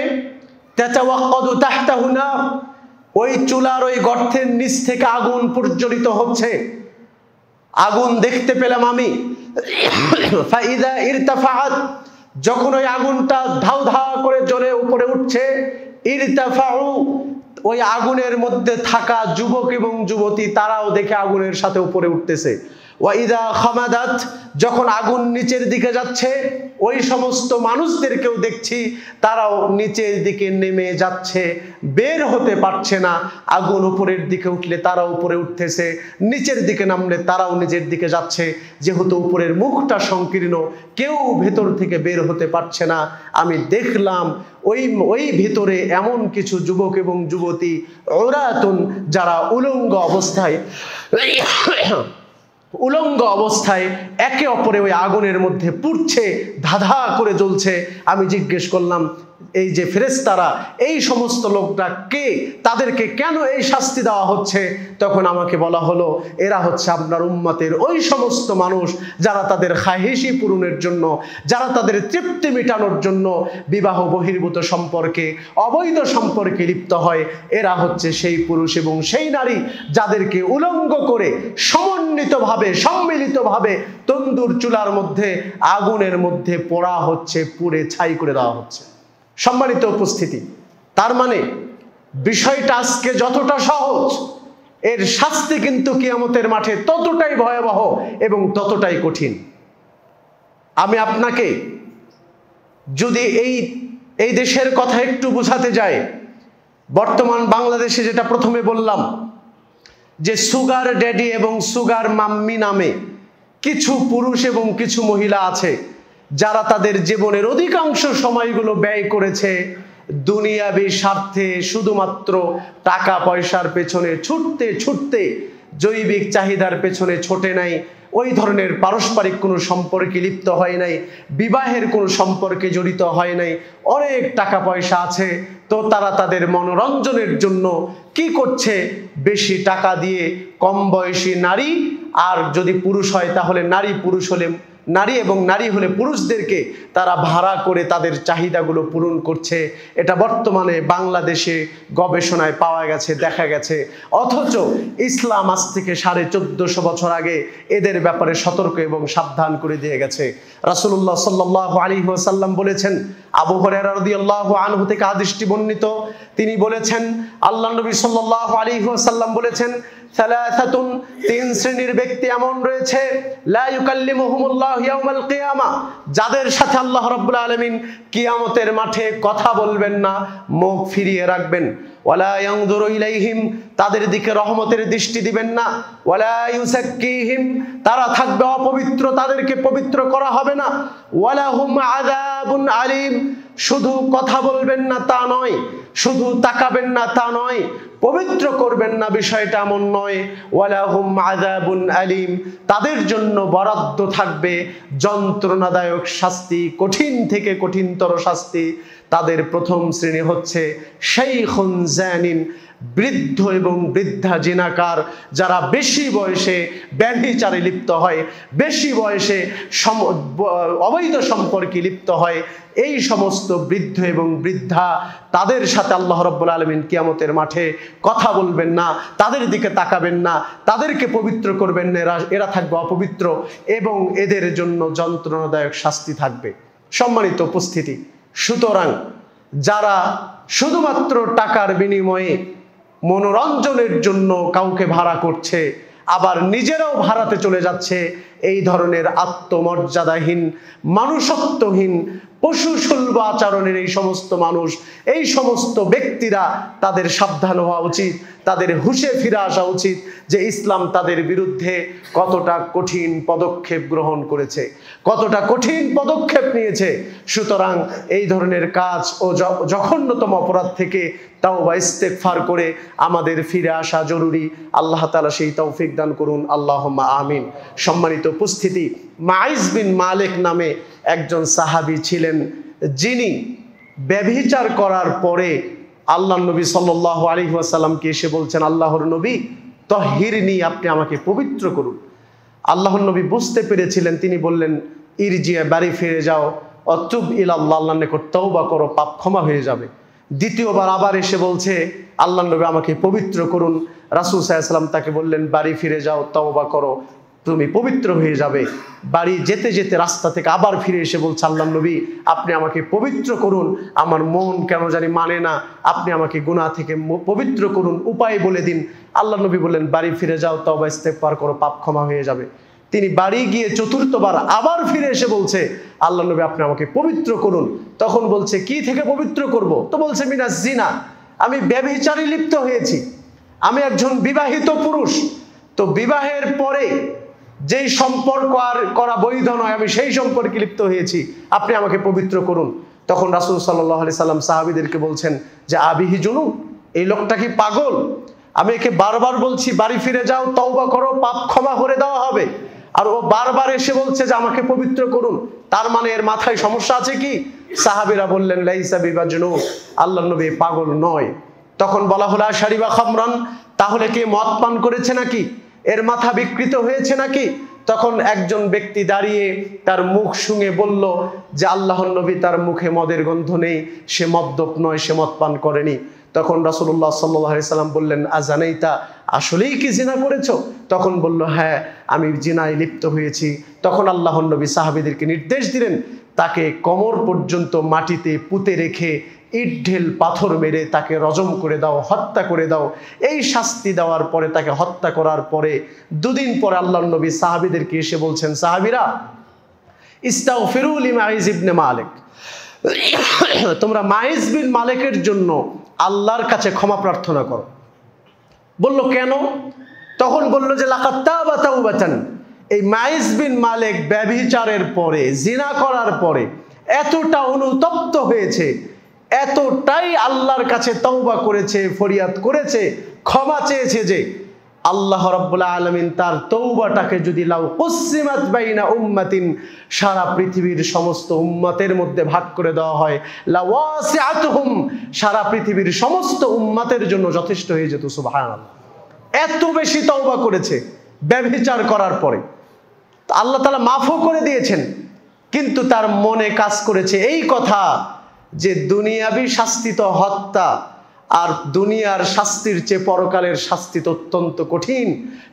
তাতাওয়াক্কাদু তাহতাহু নার, ওই চুলার ওই গর্তের নিচ থেকে আগুন প্রজ্বলিত হচ্ছে। আগুন দেখতে পেলাম আমি। ফাইদা ইরতাফাআত, যখন ওই আগুনটা ধাউ ধাউ করে জ্বলে উপরে উঠছে, ইরতাফাউ, ওই আগুনের মধ্যে থাকা যুবক এবং যুবতী তারাও দেখে আগুনের সাথে উপরে উঠতেছে। ওয়াইদা খামাদাত, যখন আগুন নিচের দিকে যাচ্ছে, ওই সমস্ত মানুষদেরকেও দেখছি তারাও নিচের দিকে নেমে যাচ্ছে, বের হতে পারছে না। আগুন উপরের দিকে উঠলে তারাও উপরে উঠতেছে, নিচের দিকে নামলে তারাও নিচের দিকে যাচ্ছে। যেহেতু উপরের মুখটা সংকীর্ণ, কেউ ভেতর থেকে বের হতে পারছে না। আমি দেখলাম ওই ভিতরে এমন কিছু যুবক এবং যুবতী, ওরাতুন, যারা উলঙ্গ অবস্থায় একে অপরে ওই আগুনের মধ্যে পুড়ছে, ধাঁধা করে জ্বলছে। আমি জিজ্ঞেস করলাম, এই যে ফেরেশতারা, এই সমস্ত লোকটা কে? তাদেরকে কেন এই শাস্তি দেওয়া হচ্ছে? তখন আমাকে বলা হলো, এরা হচ্ছে আপনার উম্মতের ওই সমস্ত মানুষ যারা তাদের খাহিশি পূরণের জন্য, যারা তাদের তৃপ্তি মেটানোর জন্য বিবাহ বহির্ভূত সম্পর্কে, অবৈধ সম্পর্কে লিপ্ত হয়। এরা হচ্ছে সেই পুরুষ এবং সেই নারী যাদেরকে উলঙ্গ করে সমন্বিতভাবে, সম্মিলিতভাবে তন্দুর চুলার মধ্যে, আগুনের মধ্যে পোড়া হচ্ছে, পুড়ে ছাই করে দেওয়া হচ্ছে। সম্মানিত উপস্থিতি, তার মানে বিষয়টা আজকে যতটা সহজ, এর শাস্তি কিন্তু কিয়ামতের মাঠে ততটাই ভয়াবহ এবং ততটাই কঠিন। আমি আপনাকে যদি এই দেশের কথা একটু বোঝাতে যাই, বর্তমান বাংলাদেশে যেটা প্রথমে বললাম, যে সুগার ড্যাডি এবং সুগার মাম্মি নামে কিছু পুরুষ এবং কিছু মহিলা আছে যারা তাদের জীবনের অধিকাংশ সময়গুলো ব্যয় করেছে দুনিয়াবী স্বার্থে, শুধুমাত্র টাকা পয়সার পেছনে ছুটতে ছুটতে, জৈবিক চাহিদার পেছনে ছোটে নাই, ওই ধরনের পারস্পরিক কোনো সম্পর্কে লিপ্ত হয় নাই, বিবাহের কোনো সম্পর্কে জড়িত হয় নাই। অনেক টাকা পয়সা আছে, তো তারা তাদের মনোরঞ্জনের জন্য কি করছে, বেশি টাকা দিয়ে কম বয়সী নারী, আর যদি পুরুষ হয় তাহলে নারী এবং নারী হলে পুরুষদেরকে তারা ভাড়া করে তাদের চাহিদাগুলো পূরণ করছে। এটা বর্তমানে বাংলাদেশে গবেষণায় পাওয়া গেছে, দেখা গেছে। অথচ ইসলাম আজ থেকে 1450 বছর আগে এদের ব্যাপারে সতর্ক এবং সাবধান করে দিয়ে গেছে। রাসূলুল্লাহ সাল্লাল্লাহু আলাইহি ওয়াসাল্লাম বলেছেন, আবু হুরায়রা রাদিয়াল্লাহু আনহু থেকে হাদিসটি বর্ণিত, তিনি বলেছেন, আল্লাহর নবী সাল্লাল্লাহু আলাইহি ওয়াসাল্লাম বলেছেন, সালাসাতুন, 3 শ্রেণীর ব্যক্তি এমন রয়েছে, লা ইউকাল্লিমুহুমুল্লাহু ইয়াউমাল কিয়ামা, যাদের সাথে আল্লাহ রাব্বুল আলামিন কিয়ামতের মাঠে কথা বলবেন না, মুখ ফিরিয়ে রাখবেন। ওয়ালা ইয়ানজুরু ইলাইহিম, তাদের দিকে রহমতের দৃষ্টি দিবেন না। ওয়ালা ইউসাক্কিহিম, তারা থাকবে অপবিত্র, তাদেরকে পবিত্র করা হবে না। ওয়ালাহুম আযাবুন আলীম, শুধু কথা বলবেন না তা নয়, শুধু তাকাবেন না তা নয়, পবিত্র করবেন না বিষয়টা এমন নয়। ওয়ালাহুম আযাবুন আলীম, তাদের জন্য বরাদ্দ থাকবে যন্ত্রণাদায়ক শাস্তি, কঠিন থেকে কঠিনতর শাস্তি। তাদের প্রথম শ্রেণী হচ্ছে শাইখুন জানিন, বৃদ্ধ এবং বৃদ্ধা জিনাকার, যারা বেশি বয়সে ব্যভিচারে লিপ্ত হয়, বেশি বয়সে অবৈধ সম্পর্কে লিপ্ত হয়, এই সমস্ত বৃদ্ধ এবং বৃদ্ধা, তাদের সাথে আল্লাহ রাব্বুল আলামিন কিয়ামতের মাঠে কথা বলবেন না, তাদের দিকে তাকাবেন না, তাদেরকে পবিত্র করবেন না, এরা থাকবে অপবিত্র এবং এদের জন্য যন্ত্রণাদায়ক শাস্তি থাকবে। সম্মানিত উপস্থিতি, সুতরাং যারা শুধুমাত্র টাকার বিনিময়ে মনোরঞ্জনের জন্য কাউকে ভাড়া করছে, আবার নিজেরাও ভাড়াতে চলে যাচ্ছে, এই ধরনের আত্মমর্যাদাহীন, মানুষত্বহীন, পশুসুলভ আচরণের এই সমস্ত মানুষ, এই সমস্ত ব্যক্তিরা, তাদের সাবধান হওয়া উচিত, তাদের হুঁশে ফিরে আসা উচিত যে ইসলাম তাদের বিরুদ্ধে কতটা কঠিন পদক্ষেপ গ্রহণ করেছে, কতটা কঠিন পদক্ষেপ নিয়েছে। সুতরাং এই ধরনের কাজ ও জঘন্যতম অপরাধ থেকে তাওবা ইস্তেগফার করে আমাদের ফিরে আসা জরুরি। আল্লাহ তাআলা সেই তৌফিক দান করুন, আল্লাহুম্মা আমিন। সম্মানিত উপস্থিতি, মাইজ বিন মালিক নামে একজন সাহাবী ছিলেন, যিনি ব্যভিচার করার পরে আল্লাহর নবী সাল্লাল্লাহু আলাইহি ওয়াসাল্লামকে এসে বলছেন, আল্লাহর নবী তাহহিরনি, আপনি আমাকে পবিত্র করুন। আল্লাহর নবী বুঝতে পেরেছিলেন, তিনি বললেন, ইরজিয়া, বাড়ি ফিরে যাও, অতুব ইলাল্লাহ, আল্লাহর নিকট তওবা করো, পাপ ক্ষমা হয়ে যাবে। দ্বিতীয়বার আবার এসে বলছে, আল্লাহর নবী আমাকে পবিত্র করুন। রাসূল সাল্লাল্লাহু আলাইহি ওয়াসাল্লাম তাকে বললেন, বাড়ি ফিরে যাও, তওবা করো, তুমি পবিত্র হয়ে যাবে। বাড়ি যেতে যেতে রাস্তা থেকে আবার ফিরে এসে বলছে, আল্লাহর নবী আপনি আমাকে পবিত্র করুন, আমার মন কেন জানি মানে না, আপনি আমাকে গুনাহ থেকে পবিত্র করুন, উপায় বলে দিন। আল্লাহর নবী বললেন, বাড়ি ফিরে যাও, তওবা ইস্তেগফার করো, পাপ ক্ষমা হয়ে যাবে। তিনি বাড়ি গিয়ে চতুর্থবার আবার ফিরে এসে বলছে, আল্লাহর নবী আপনি আমাকে পবিত্র করুন। তখন বলছে, কি থেকে পবিত্র করব? তো বলছে, মিনাজ জিনা, আমি ব্যভিচারে লিপ্ত হয়েছি, আমি একজন বিবাহিত পুরুষ, তো বিবাহের পরে যেই সম্পর্ক আর করা বৈধ নয়, আমি সেই সম্পর্কে লিপ্ত হয়েছি, আপনি আমাকে পবিত্র করুন। তখন রাসূল সাল্লাল্লাহু আলাইহি সাল্লাম সাহাবীদেরকে বলছেন যে, আবিহি জুনুন, এই লোকটা কি পাগল? আমি একে বারবার বলছি বাড়ি ফিরে যাও, তওবা করো, পাপ ক্ষমা করে দেওয়া হবে, আর ও বারবার এসে বলছে যে আমাকে পবিত্র করুন, তার মানে এর মাথায় সমস্যা আছে কি? সাহাবীরা বললেন, লাইসা বিমাজনুন, আল্লাহর নবী পাগল নয়। তখন বলা হলো, শারিবা খামরান, তাহলে কি মদ পান করেছে নাকি? এর মাথা বিকৃত হয়েছে নাকি? তখন একজন ব্যক্তি দাঁড়িয়ে তার মুখ শুঙে বলল যে আল্লাহর নবী, তার মুখে মদের গন্ধ নেই, সে মদ্যপ নয়, সে মদ পান করেনি। তখন রাসূলুল্লাহ সাল্লাল্লাহু আলাইহি সাল্লাম বললেন, আজানাইতা, আসলেই কি জিনা করেছো? তখন বলল, হ্যাঁ, আমি জিনায় লিপ্ত হয়েছি। তখন আল্লাহর নবী সাহাবীদেরকে নির্দেশ দিলেন, তাকে কোমর পর্যন্ত মাটিতে পুঁতে রেখে ইট ঢেল পাথর মেরে তাকে রজম করে দাও, হত্যা করে দাও। এই শাস্তি দেওয়ার পরে, তাকে হত্যা করার পরে দুদিন পরে আল্লাহর নবী সাহাবীদেরকে এসে বলছেন, সাহাবীরা, ইস্তাগফিরু লিমাইজ ইবনে মালিক, তোমরা মাইজ বিন মালিকের জন্য আল্লাহর কাছে ক্ষমা প্রার্থনা করো। বলল, কেন? তখন বলল যে লাকাদ তাবা তাওবাতান, এই মাইজ বিন মালিক ব্যভিচারের পরে, জিনা করার পরে এতটা অনুতপ্ত হয়েছে, এতটাই আল্লাহর কাছে তওবা করেছে, ফরিয়াদ করেছে, ক্ষমা চেয়েছে যে আল্লাহ রাব্বুল আলামিন তার তওবাটাকে যদি লাউ কুসিমাত বাইনা উম্মাতিন, সারা পৃথিবীর সমস্ত উম্মতের মধ্যে ভাগ করে দেওয়া হয়, লাওয়াসিআতুহুম, সারা পৃথিবীর সমস্ত উম্মতের জন্য যথেষ্ট হয়ে যেত। সুবহানাল্লাহ, এত বেশি তওবা করেছে ব্যভিচার করার পরে, আল্লাহ তাআলা মাফও করে দিয়েছেন। কিন্তু তার মনে কাজ করেছে এই কথা যে দুনিয়াবি শাস্তি তো হত্যা, আর দুনিয়ার শাস্তির চেয়ে পরকালের শাস্তি তো অত্যন্ত কঠিন।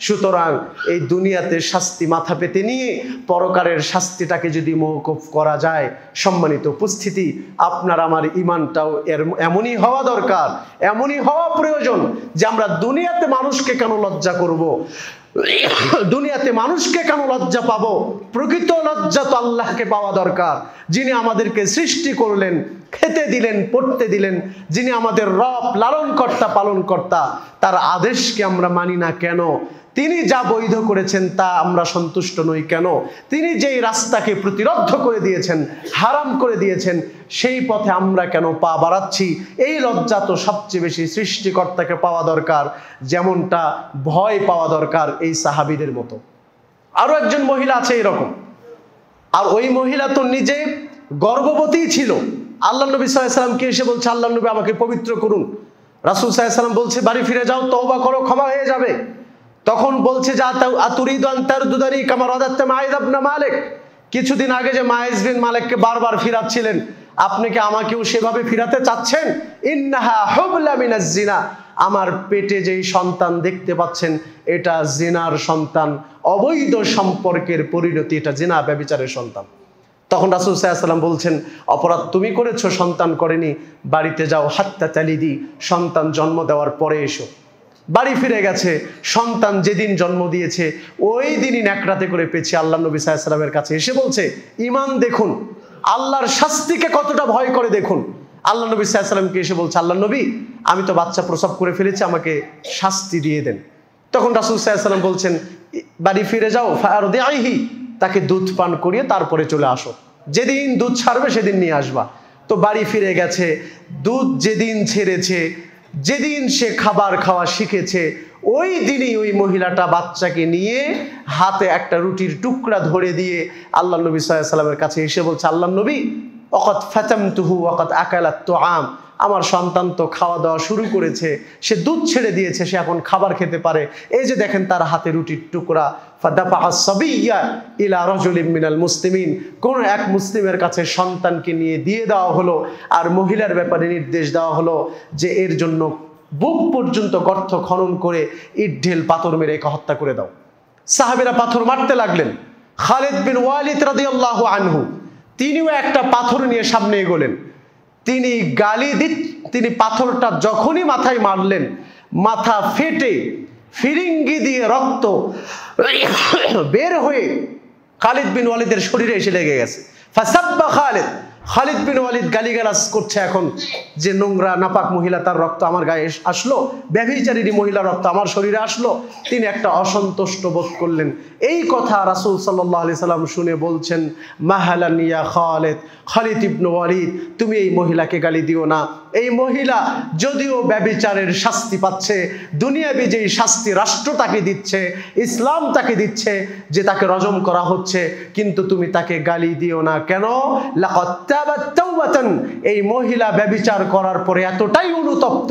সুতরাং এই দুনিয়াতে শাস্তি মাথা পেতে নিয়ে পরকালের শাস্তিটাকে যদি মওকুফ করা যায়, সম্মানিত উপস্থিতি, আপনার আমার ঈমানটাও এমনই হওয়া দরকার, এমনই হওয়া প্রয়োজন যে আমরা দুনিয়াতে মানুষকে কেন লজ্জা করব, দুনিয়াতে মানুষকে কেন লজ্জা পাবো? প্রকৃত লজ্জা তো আল্লাহকে পাওয়া দরকার, যিনি আমাদেরকে সৃষ্টি করলেন, খেতে দিলেন, পড়তে দিলেন, যিনি আমাদের রব, লালনকর্তা, পালনকর্তা। তার আদেশকে আমরা মানি না কেন? তিনি যা বৈধ করেছেন তা আমরা সন্তুষ্ট নই কেন? তিনি যেই রাস্তাকে প্রতিরোধ করে দিয়েছেন, হারাম করে দিয়েছেন, সেই পথে আমরা কেন পা বাড়াচ্ছি? এই লজ্জা তো সবচেয়ে বেশি সৃষ্টিকর্তাকে পাওয়া দরকার, যেমনটা ভয় পাওয়া দরকার এই সাহাবীদের মতো। আরো একজন মহিলা আছে এরকম, আর ওই মহিলা তো নিজে গর্ভবতী ছিল। আল্লাহ নবী সাল্লাল্লাহু আলাইহি ওয়াসাল্লামকে এসে বলছে, আল্লাহ নবী আমাকে পবিত্র করুন। রাসূল সাল্লাল্লাহু আলাইহি ওয়াসাল্লাম বলছে, বাড়ি ফিরে যাও, তওবা করো, ক্ষমা হয়ে যাবে। তখন বলছে যে আতুরিদু আন তারদুদানি কামা রাদাত মাইজ ইবনে মালিক, কিছুদিন আগে যে মাইজ বিন মালিককে বারবার ফিরাচ্ছিলেন, আপনি কি আমাকেও সেভাবে ফিরাতে চাচ্ছেন? ইন্নাহা হুবলা মিনাজ জিনা, আমার পেটে যেই সন্তান দেখতে পাচ্ছেন এটা জিনার সন্তান, অবৈধ সম্পর্কের পরিণতি, এটা জিনা, ব্যভিচারের সন্তান। তখন রাসূল সাল্লাল্লাহু আলাইহি ওয়াসাল্লাম বলছেন, অপরাধ তুমি করেছো, সন্তান করেনি, বাড়িতে যাও, হাত্তা তালিদি, সন্তান জন্ম দেওয়ার পরে এসো। বাড়ি ফিরে গেছে, সন্তান যেদিন জন্ম দিয়েছে ওই দিনই ন্যাকড়াতে করে পেয়েছে আল্লাহ নবী সাল্লাল্লাহু আলাইহি ওয়াসাল্লামের কাছে এসে বলছে, ইমান দেখুন, আল্লাহর শাস্তিকে কতটা ভয় করে দেখুন। আল্লাহ নবী সাল্লাল্লাহু আলাইহি ওয়াসাল্লামকে এসে বলছে, আল্লাহ নবী আমি তো বাচ্চা প্রসব করে ফেলেছি, আমাকে শাস্তি দিয়ে দেন। তখন রাসূল সাল্লাল্লাহু আলাইহি ওয়াসাল্লাম বলছেন, বাড়ি ফিরে যাও, ফারদিহি, তাকে দুধ পান করিয়ে তারপরে চলে আসো, যেদিন দুধ ছাড়বে সেদিন নিয়ে আসবা। তো বাড়ি ফিরে গেছে, দুধ যেদিন ছেড়েছে, যেদিন সে খাবার খাওয়া শিখেছে, ওই দিনই ওই মহিলাটা বাচ্চাকে নিয়ে হাতে একটা রুটির টুকরা ধরে দিয়ে আল্লাহ নবী সাল্লাল্লাহু আলাইহি ওয়াসাল্লামের কাছে এসে বলছে, আল্লাহ নবী ওয়াকাদ ফাতামতুহু ওয়াকাদ আকালাত তুআম, আমার সন্তান তো খাওয়া দাওয়া শুরু করেছে, সে দুধ ছেড়ে দিয়েছে, সে এখন খাবার খেতে পারে। এই যে দেখেন তার হাতে রুটির টুকরা। ফাদাফা সাবিয়্যা ইলা রাজুলিন মিনাল মুসলিমিন, কোন এক মুসলিমের কাছে সন্তানকে নিয়ে দিয়ে দেওয়া হলো। আর মহিলার ব্যাপারে নির্দেশ দেওয়া হলো যে এর জন্য বুক পর্যন্ত গর্ত খনন করে ইট ঢেল পাথর মেরে একে হত্যা করে দাও। সাহাবীরা পাথর মারতে লাগলেন। খালিদ বিন ওয়ালিদ রাদিয়াল্লাহু আনহু তিনিও একটা পাথর নিয়ে সামনে এগোলেন। তিনি তিনি পাথরটা যখনই মাথায় মারলেন, মাথা ফেটে ফিরিঙ্গি দিয়ে রক্ত বের হয়ে খালিদ বিন ওয়ালিদের শরীরে এসে লেগে গেছে। ফাসাব্বা খালিদ বিন ওয়ালিদ গালিগালাজ করছে এখন যে নোংরা নাপাক মহিলা, তার রক্ত আমার গায়ে আসলো, ব্যভিচারিণী মহিলা রক্ত আমার শরীরে আসলো। তিনি একটা অসন্তুষ্ট বোধ করলেন। এই কথা রাসূল সাল্লাল্লাহু আলাইহি সাল্লাম শুনে বলছেন, মাহালান ইয়া খালিদ ইবনে ওয়ালিদ, তুমি এই মহিলাকে গালি দিও না। এই মহিলা যদিও ব্যভিচারের শাস্তি পাচ্ছে, দুনিয়াবি যেই শাস্তি রাষ্ট্র তাকে দিচ্ছে, ইসলাম তাকে দিচ্ছে যে তাকে রজম করা হচ্ছে, কিন্তু তুমি তাকে গালি দিও না। কেন? লাকাদ তাবাত তাওবাতান, এই মহিলা ব্যভিচার করার পরে এতটাই অনুতপ্ত,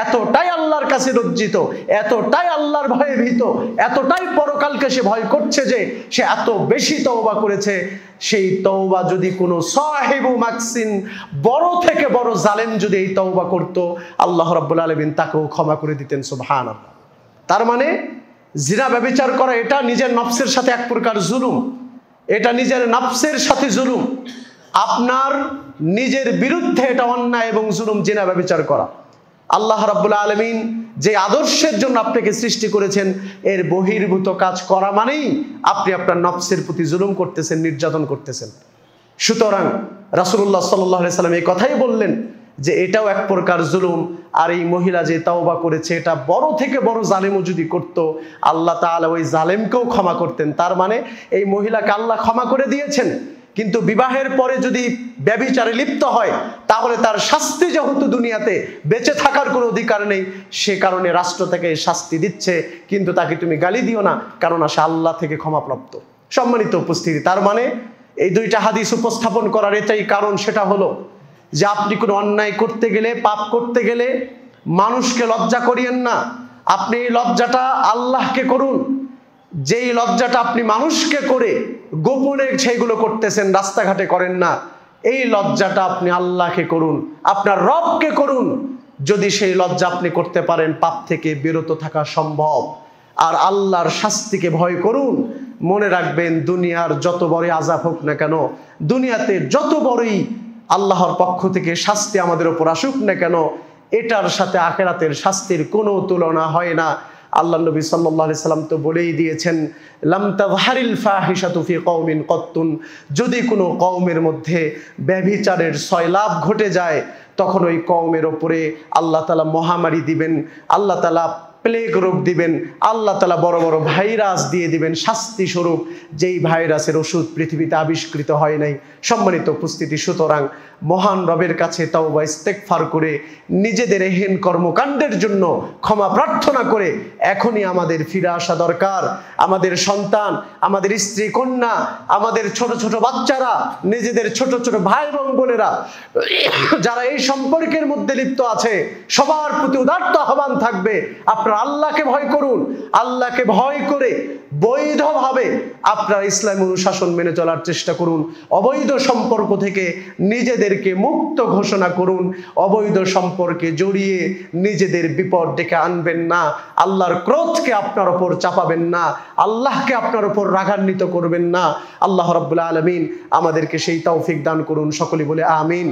এতটাই আল্লাহর কাছে লজ্জিত, এতটাই আল্লাহর ভয়ে ভীত, এতটাই পরকালকে সে ভয় করছে যে সে এত বেশি তওবা করেছে। সেই তওবা যদি কোনো সাহিবু মাকসিন, বড় থেকে বড় জালেম যদি এই তওবা করত, আল্লাহ রাব্বুল আলামিন তাকেও ক্ষমা করে দিতেন। সুবহানাল্লাহ। তার মানে জিনা ব্যভিচার করা এটা নিজের নফসের সাথে এক প্রকার জুলুম, এটা নিজের নফসের সাথে জুলুম, আপনার নিজের বিরুদ্ধে এটা অন্যায় এবং জুলুম, জিনা ব্যভিচার করা। আল্লাহ রাব্বুল আলামিন যে আদর্শের জন্য আপনাকে সৃষ্টি করেছেন, এর বহির্ভূত কাজ করা মানেই আপনি আপনার নফসের প্রতি জুলুম করতেছেন, নির্যাতন করতেছেন। সুতরাং রাসূলুল্লাহ সাল্লাল্লাহু আলাইহি সাল্লাম এই কথাই বললেন যে এটাও এক প্রকার জুলুম। আর এই মহিলা যে তাওবা করেছে, এটা বড় থেকে বড় জালেমও যদি করত, আল্লাহ তাআলা ওই জালেমকেও ক্ষমা করতেন। তার মানে এই মহিলাকে আল্লাহ ক্ষমা করে দিয়েছেন, কিন্তু বিবাহের পরে যদি ব্যভিচারে লিপ্ত হয় তাহলে তার শাস্তি যেহেতু দুনিয়াতে বেঁচে থাকার কোনো অধিকার নেই, সে কারণে রাষ্ট্র থেকে শাস্তি দিচ্ছে, কিন্তু তাকে তুমি গালি দিও না, কারণ সে আল্লাহ থেকে ক্ষমাপ্রাপ্ত। সম্মানিত উপস্থিতি, তার মানে এই দুইটা হাদিস উপস্থাপন করার এটাই কারণ, সেটা হলো যে আপনি কোনো অন্যায় করতে গেলে, পাপ করতে গেলে মানুষকে লজ্জা করিয়েন না, আপনি এই লজ্জাটা আল্লাহকে করুন। যেই লজ্জাটা আপনি মানুষকে করে গোপনে সেইগুলো করতেছেন, রাস্তাঘাটে করেন না, এই লজ্জাটা আপনি আল্লাহকে করুন, আপনার রবকে করুন। যদি সেই লজ্জা আপনি করতে পারেন, পাপ থেকে বিরত থাকা সম্ভব। আর আল্লাহর শাস্তিকে ভয় করুন। মনে রাখবেন, দুনিয়ার যত বড় আযাব হোক না কেন, দুনিয়াতে যত বড়ই আল্লাহর পক্ষ থেকে শাস্তি আমাদের উপর আসুক না কেন, এটার সাথে আখিরাতের শাস্তির কোনো তুলনা হয় না। আল্লাহ নবী সাল্লাল্লাহু আলাইহি সাল্লাম তো বলেই দিয়েছেন, লাম তাযহারিল ফাহিশাতু ফি কওমিন কত্তুন, যদি কোনো কওমের মধ্যে ব্যভিচারের সয়লাভ ঘটে যায়, তখন ওই কওমের উপরে আল্লাহ তাআলা মহামারী দিবেন, আল্লাহ তাআলা প্লেগ রোগ দিবেন, আল্লাহ তাআলা বড় বড় ভাইরাস দিয়ে দিবেন শাস্তি স্বরূপ, যেই ভাইরাসের ওষুধ পৃথিবীতে আবিষ্কৃত হয় নাই। সম্মানিত উপস্থিতি, সুতরাং মহান রবের কাছে তাওবা ইস্তেগফার করে নিজেদের এহেন কর্মকাণ্ডের জন্য ক্ষমা প্রার্থনা করে এখনই আমাদের ফিরে আসা দরকার। আমাদের সন্তান, আমাদের স্ত্রী কন্যা, আমাদের ছোট ছোট বাচ্চারা, নিজেদের ছোট ছোট ভাই এবং বোনেরা যারা এই সম্পর্কের মধ্যে লিপ্ত আছে, সবার প্রতি উদাত্ত আহ্বান থাকবে, আপনারা আল্লাহকে ভয় করুন। আল্লাহকে ভয় করে বৈধভাবে আপনারা ইসলাম অনুশাসন মেনে চলার চেষ্টা করুন। অবৈধ সম্পর্ক থেকে নিজেদেরকে মুক্ত ঘোষণা করুন। অবৈধ সম্পর্কে জড়িয়ে নিজেদের বিপদ ডেকে আনবেন না। আল্লাহর ক্রোধকে আপনার উপর চাপাবেন না। আল্লাহকে আপনার উপর রাগান্বিত করবেন না। আল্লাহ রাব্বুল আলামিন আমাদেরকে সেই তৌফিক দান করুন। সকলেই বলে আমিন।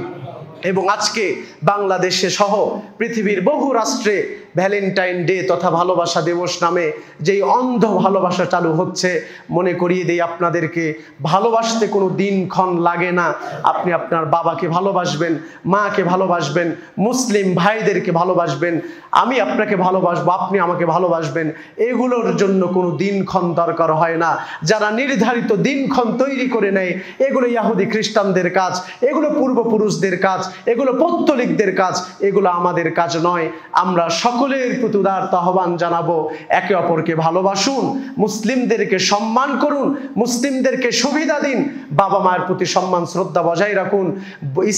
এবং আজকে বাংলাদেশে সহ পৃথিবীর বহু রাষ্ট্রে ভ্যালেন্টাইন ডে তথা ভালোবাসা দিবস নামে যেই অন্ধ ভালোবাসা চালু হচ্ছে, মনে করিয়ে দেই আপনাদেরকে, ভালোবাসতে কোনো দিনক্ষণ লাগে না। আপনি আপনার বাবাকে ভালোবাসবেন, মাকে ভালোবাসবেন, মুসলিম ভাইদেরকে ভালোবাসবেন, আমি আপনাকে ভালোবাসবো, আপনি আমাকে ভালোবাসবেন। এগুলোর জন্য কোনো দিনক্ষণ দরকার হয় না। যারা নির্ধারিত দিনক্ষণ তৈরি করে নেয়, এগুলো ইহুদি খ্রিস্টানদের কাজ, এগুলো পূর্বপুরুষদের কাজ, এগুলো পৌত্তলিকদের কাজ, এগুলো আমাদের কাজ নয়। আমরা সকলের প্রতি উদারত আহ্বান জানাবো, একে অপরকে ভালোবাসুন, মুসলিমদেরকে সম্মান করুন, মুসলিমদেরকে সুবিধা দিন, বাবা মায়ের প্রতি সম্মান শ্রদ্ধা বজায় রাখুন,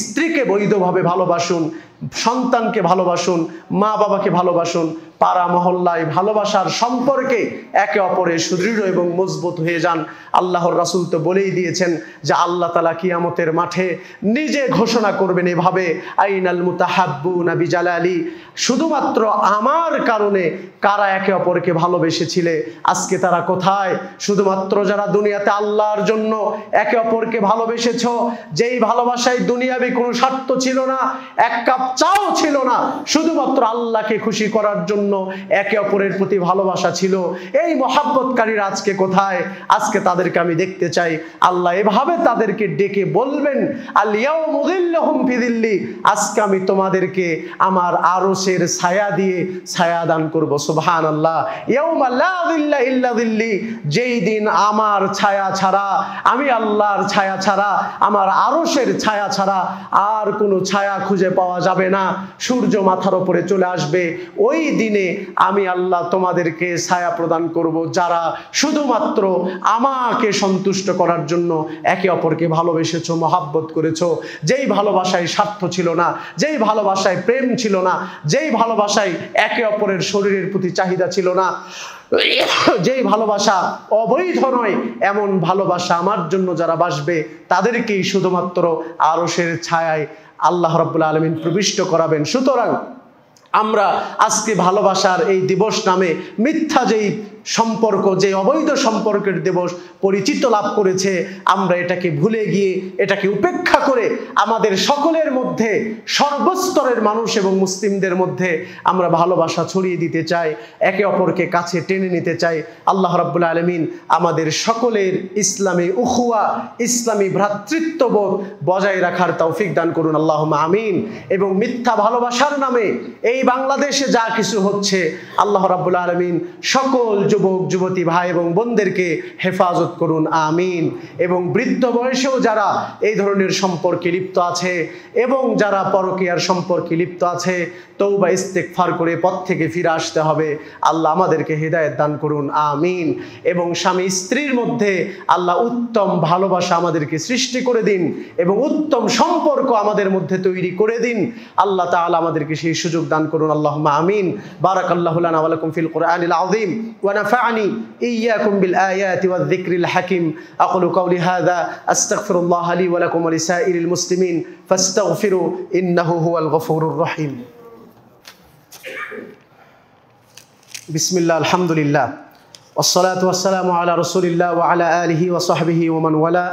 স্ত্রীকে বৈধভাবে ভালোবাসুন, সন্তানকে ভালোবাসুন, মা বাবাকে ভালোবাসুন। পাড়া মহল্লায় ভালোবাসার সম্পর্কে একে অপরের সুদৃঢ় এবং মজবুত হয়ে যান। আল্লাহর রাসূল তো বলেই দিয়েছেন যে আল্লাহ তাআলা কিয়ামতের মাঠে নিজে ঘোষণা করবেন এভাবে, আইনাল মুতাহাব্বুনা বিজালালি, শুধুমাত্র আমার কারণে কারা একে অপরকে ভালোবেসেছিলে, আজকে তারা কোথায়? শুধুমাত্র যারা দুনিয়াতে আল্লাহর জন্য একে অপরকে ভালোবেসেছো, যেই ভালোবাসায় দুনিয়াবি কোনো স্বার্থ ছিল না, এক কাপ চাও ছিল না, শুধুমাত্র আল্লাহকে খুশি করার জন্য একে অপরের প্রতি ভালোবাসা ছিল, এই মহাব্বতকারীরা আজকে কোথায়? আজকে তাদেরকে আমি দেখতে চাই। আল্লাহ এভাবে তাদেরকে ডেকে বলবেন, আল ইয়াউমু যিল্লুহুম ফি যিল্লি, আজকে আমি তোমাদেরকে আমার আরশের ছায়া দিয়ে ছায়া দান করব। সুবহানাল্লাহ। ইয়াউমা লা যিল্লা ইল্লা যিল্লি, যেই দিন আমার ছায়া ছাড়া, আমি আল্লাহর ছায়া ছাড়া, আমার আরশের ছায়া ছাড়া আর কোনো ছায়া খুঁজে পাওয়া যাবে না। সূর্য মাথার উপরে চলে আসবে। ওই দিনে আমি আল্লাহ তোমাদেরকে ছায়া প্রদান করব, যারা শুধুমাত্র আমাকে সন্তুষ্ট করার জন্য একে অপরকে ভালোবেসেছো, মহাব্বত করেছো। যেই ভালোবাসায় স্বার্থ ছিল না, যেই ভালোবাসায় প্রেম ছিল না, যেই ভালোবাসায় একে অপরের শরীরের প্রতি চাহিদা ছিল না, যেই ভালোবাসা অবৈধ নয়, এমন ভালোবাসা আমার জন্য যারা বাসবে তাদেরকেই শুধুমাত্র আরশের ছায়ায় আল্লাহ রাব্বুল আলামিন প্রবিষ্ট করাবেন। সুতরাং আমরা আজকে ভালোবাসার এই দিবস নামে মিথ্যা যেই সম্পর্ক, যে অবৈধ সম্পর্কের দিবস পরিচিত লাভ করেছে, আমরা এটাকে ভুলে গিয়ে, এটাকে উপেক্ষা করে আমাদের সকলের মধ্যে, সর্বস্তরের মানুষ এবং মুসলিমদের মধ্যে আমরা ভালোবাসা ছড়িয়ে দিতে চাই, একে অপরকে কাছে টেনে নিতে চাই। আল্লাহ রাব্বুল আলামিন আমাদের সকলের ইসলামী উখুয়া, ইসলামী ভ্রাতৃত্ববোধ বজায় রাখার তৌফিক দান করুন। আল্লাহুম্মা আমিন। এবং মিথ্যা ভালোবাসার নামে এই বাংলাদেশে যা কিছু হচ্ছে, আল্লাহ রাব্বুল আলামিন সকল যুবক যুবতী ভাই এবং বোনদেরকে হেফাজত করুন। আমিন। এবং বৃদ্ধ বয়সেও যারা এই ধরনের সম্পর্কে লিপ্ত আছে এবং যারা পরকীয়ার সম্পর্কে লিপ্ত আছে, তওবা ইস্তেগফার করে পথ থেকে ফিরে আসতে হবে। আল্লাহ আমাদেরকে হেদায়েত দান করুন। আমিন। এবং স্বামী স্ত্রীর মধ্যে আল্লাহ উত্তম ভালোবাসা আমাদেরকে সৃষ্টি করে দিন এবং উত্তম সম্পর্ক আমাদের মধ্যে তৈরি করে দিন। আল্লাহ তাআলা আমাদেরকে সেই সুযোগ দান করুন। আল্লাহুম্মা আমিন। বারাকাল্লাহু লানা ওয়া লাকুম ফিল কুরআনিল আযীম ওয়া নাফা'নি ইয়্যাকুম বিল আয়াতি ওয়ায যিকরিল হাকীম। আকুলু কাওলি হাযা আস্তাগফিরুল্লাহ লি ওয়া লাকুম ওয়া লিসাইরিল মুসলিমিন ফাস্তাগফিরু ইন্নাহু হুয়াল গফুরুর রহিম। বিসমিল্লাহ, আলহামদুলিল্লাহ, ওয়াসসালাতু ওয়াসসালামু আলা রাসূলিল্লাহ ওয়া আলা আলিহি ওয়া সাহবিহি ওয়া মান ওয়ালা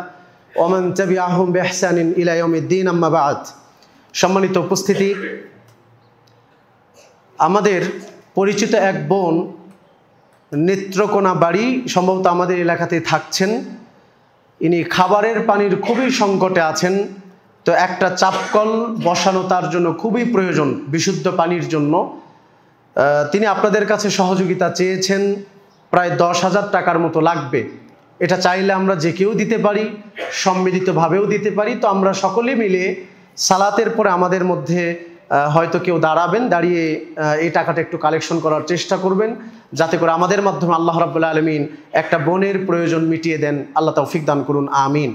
ওয়া মান তাবিআহুম বিইহসানিন ইলা ইয়াউমিদ্দিন, আম্মা বা'দ। সম্মানিত উপস্থিতি, আমাদের পরিচিত এক বোন নেত্রকোনা বাড়ি, সম্ভবত আমাদের এলাকাতে থাকছেন। ইনি খাবারের পানির খুবই সংকটে আছেন। তো একটা চাপকল বসানো তার জন্য খুবই প্রয়োজন বিশুদ্ধ পানির জন্য। তিনি আপনাদের কাছে সহযোগিতা চেয়েছেন, প্রায় 10,000 টাকার মতো লাগবে। এটা চাইলে আমরা যে কেউ দিতে পারি, সম্মিলিতভাবেও দিতে পারি। তো আমরা সকলে মিলে সালাতের পরে আমাদের মধ্যে হয়তো কেউ দাঁড়াবেন, দাঁড়িয়ে এই টাকাটা একটু কালেকশন করার চেষ্টা করবেন, যাতে করে আমাদের মাধ্যমে আল্লাহ রাব্বুল আলামিন একটা বোনের প্রয়োজন মিটিয়ে দেন। আল্লাহ তৌফিক দান করুন, আমিন।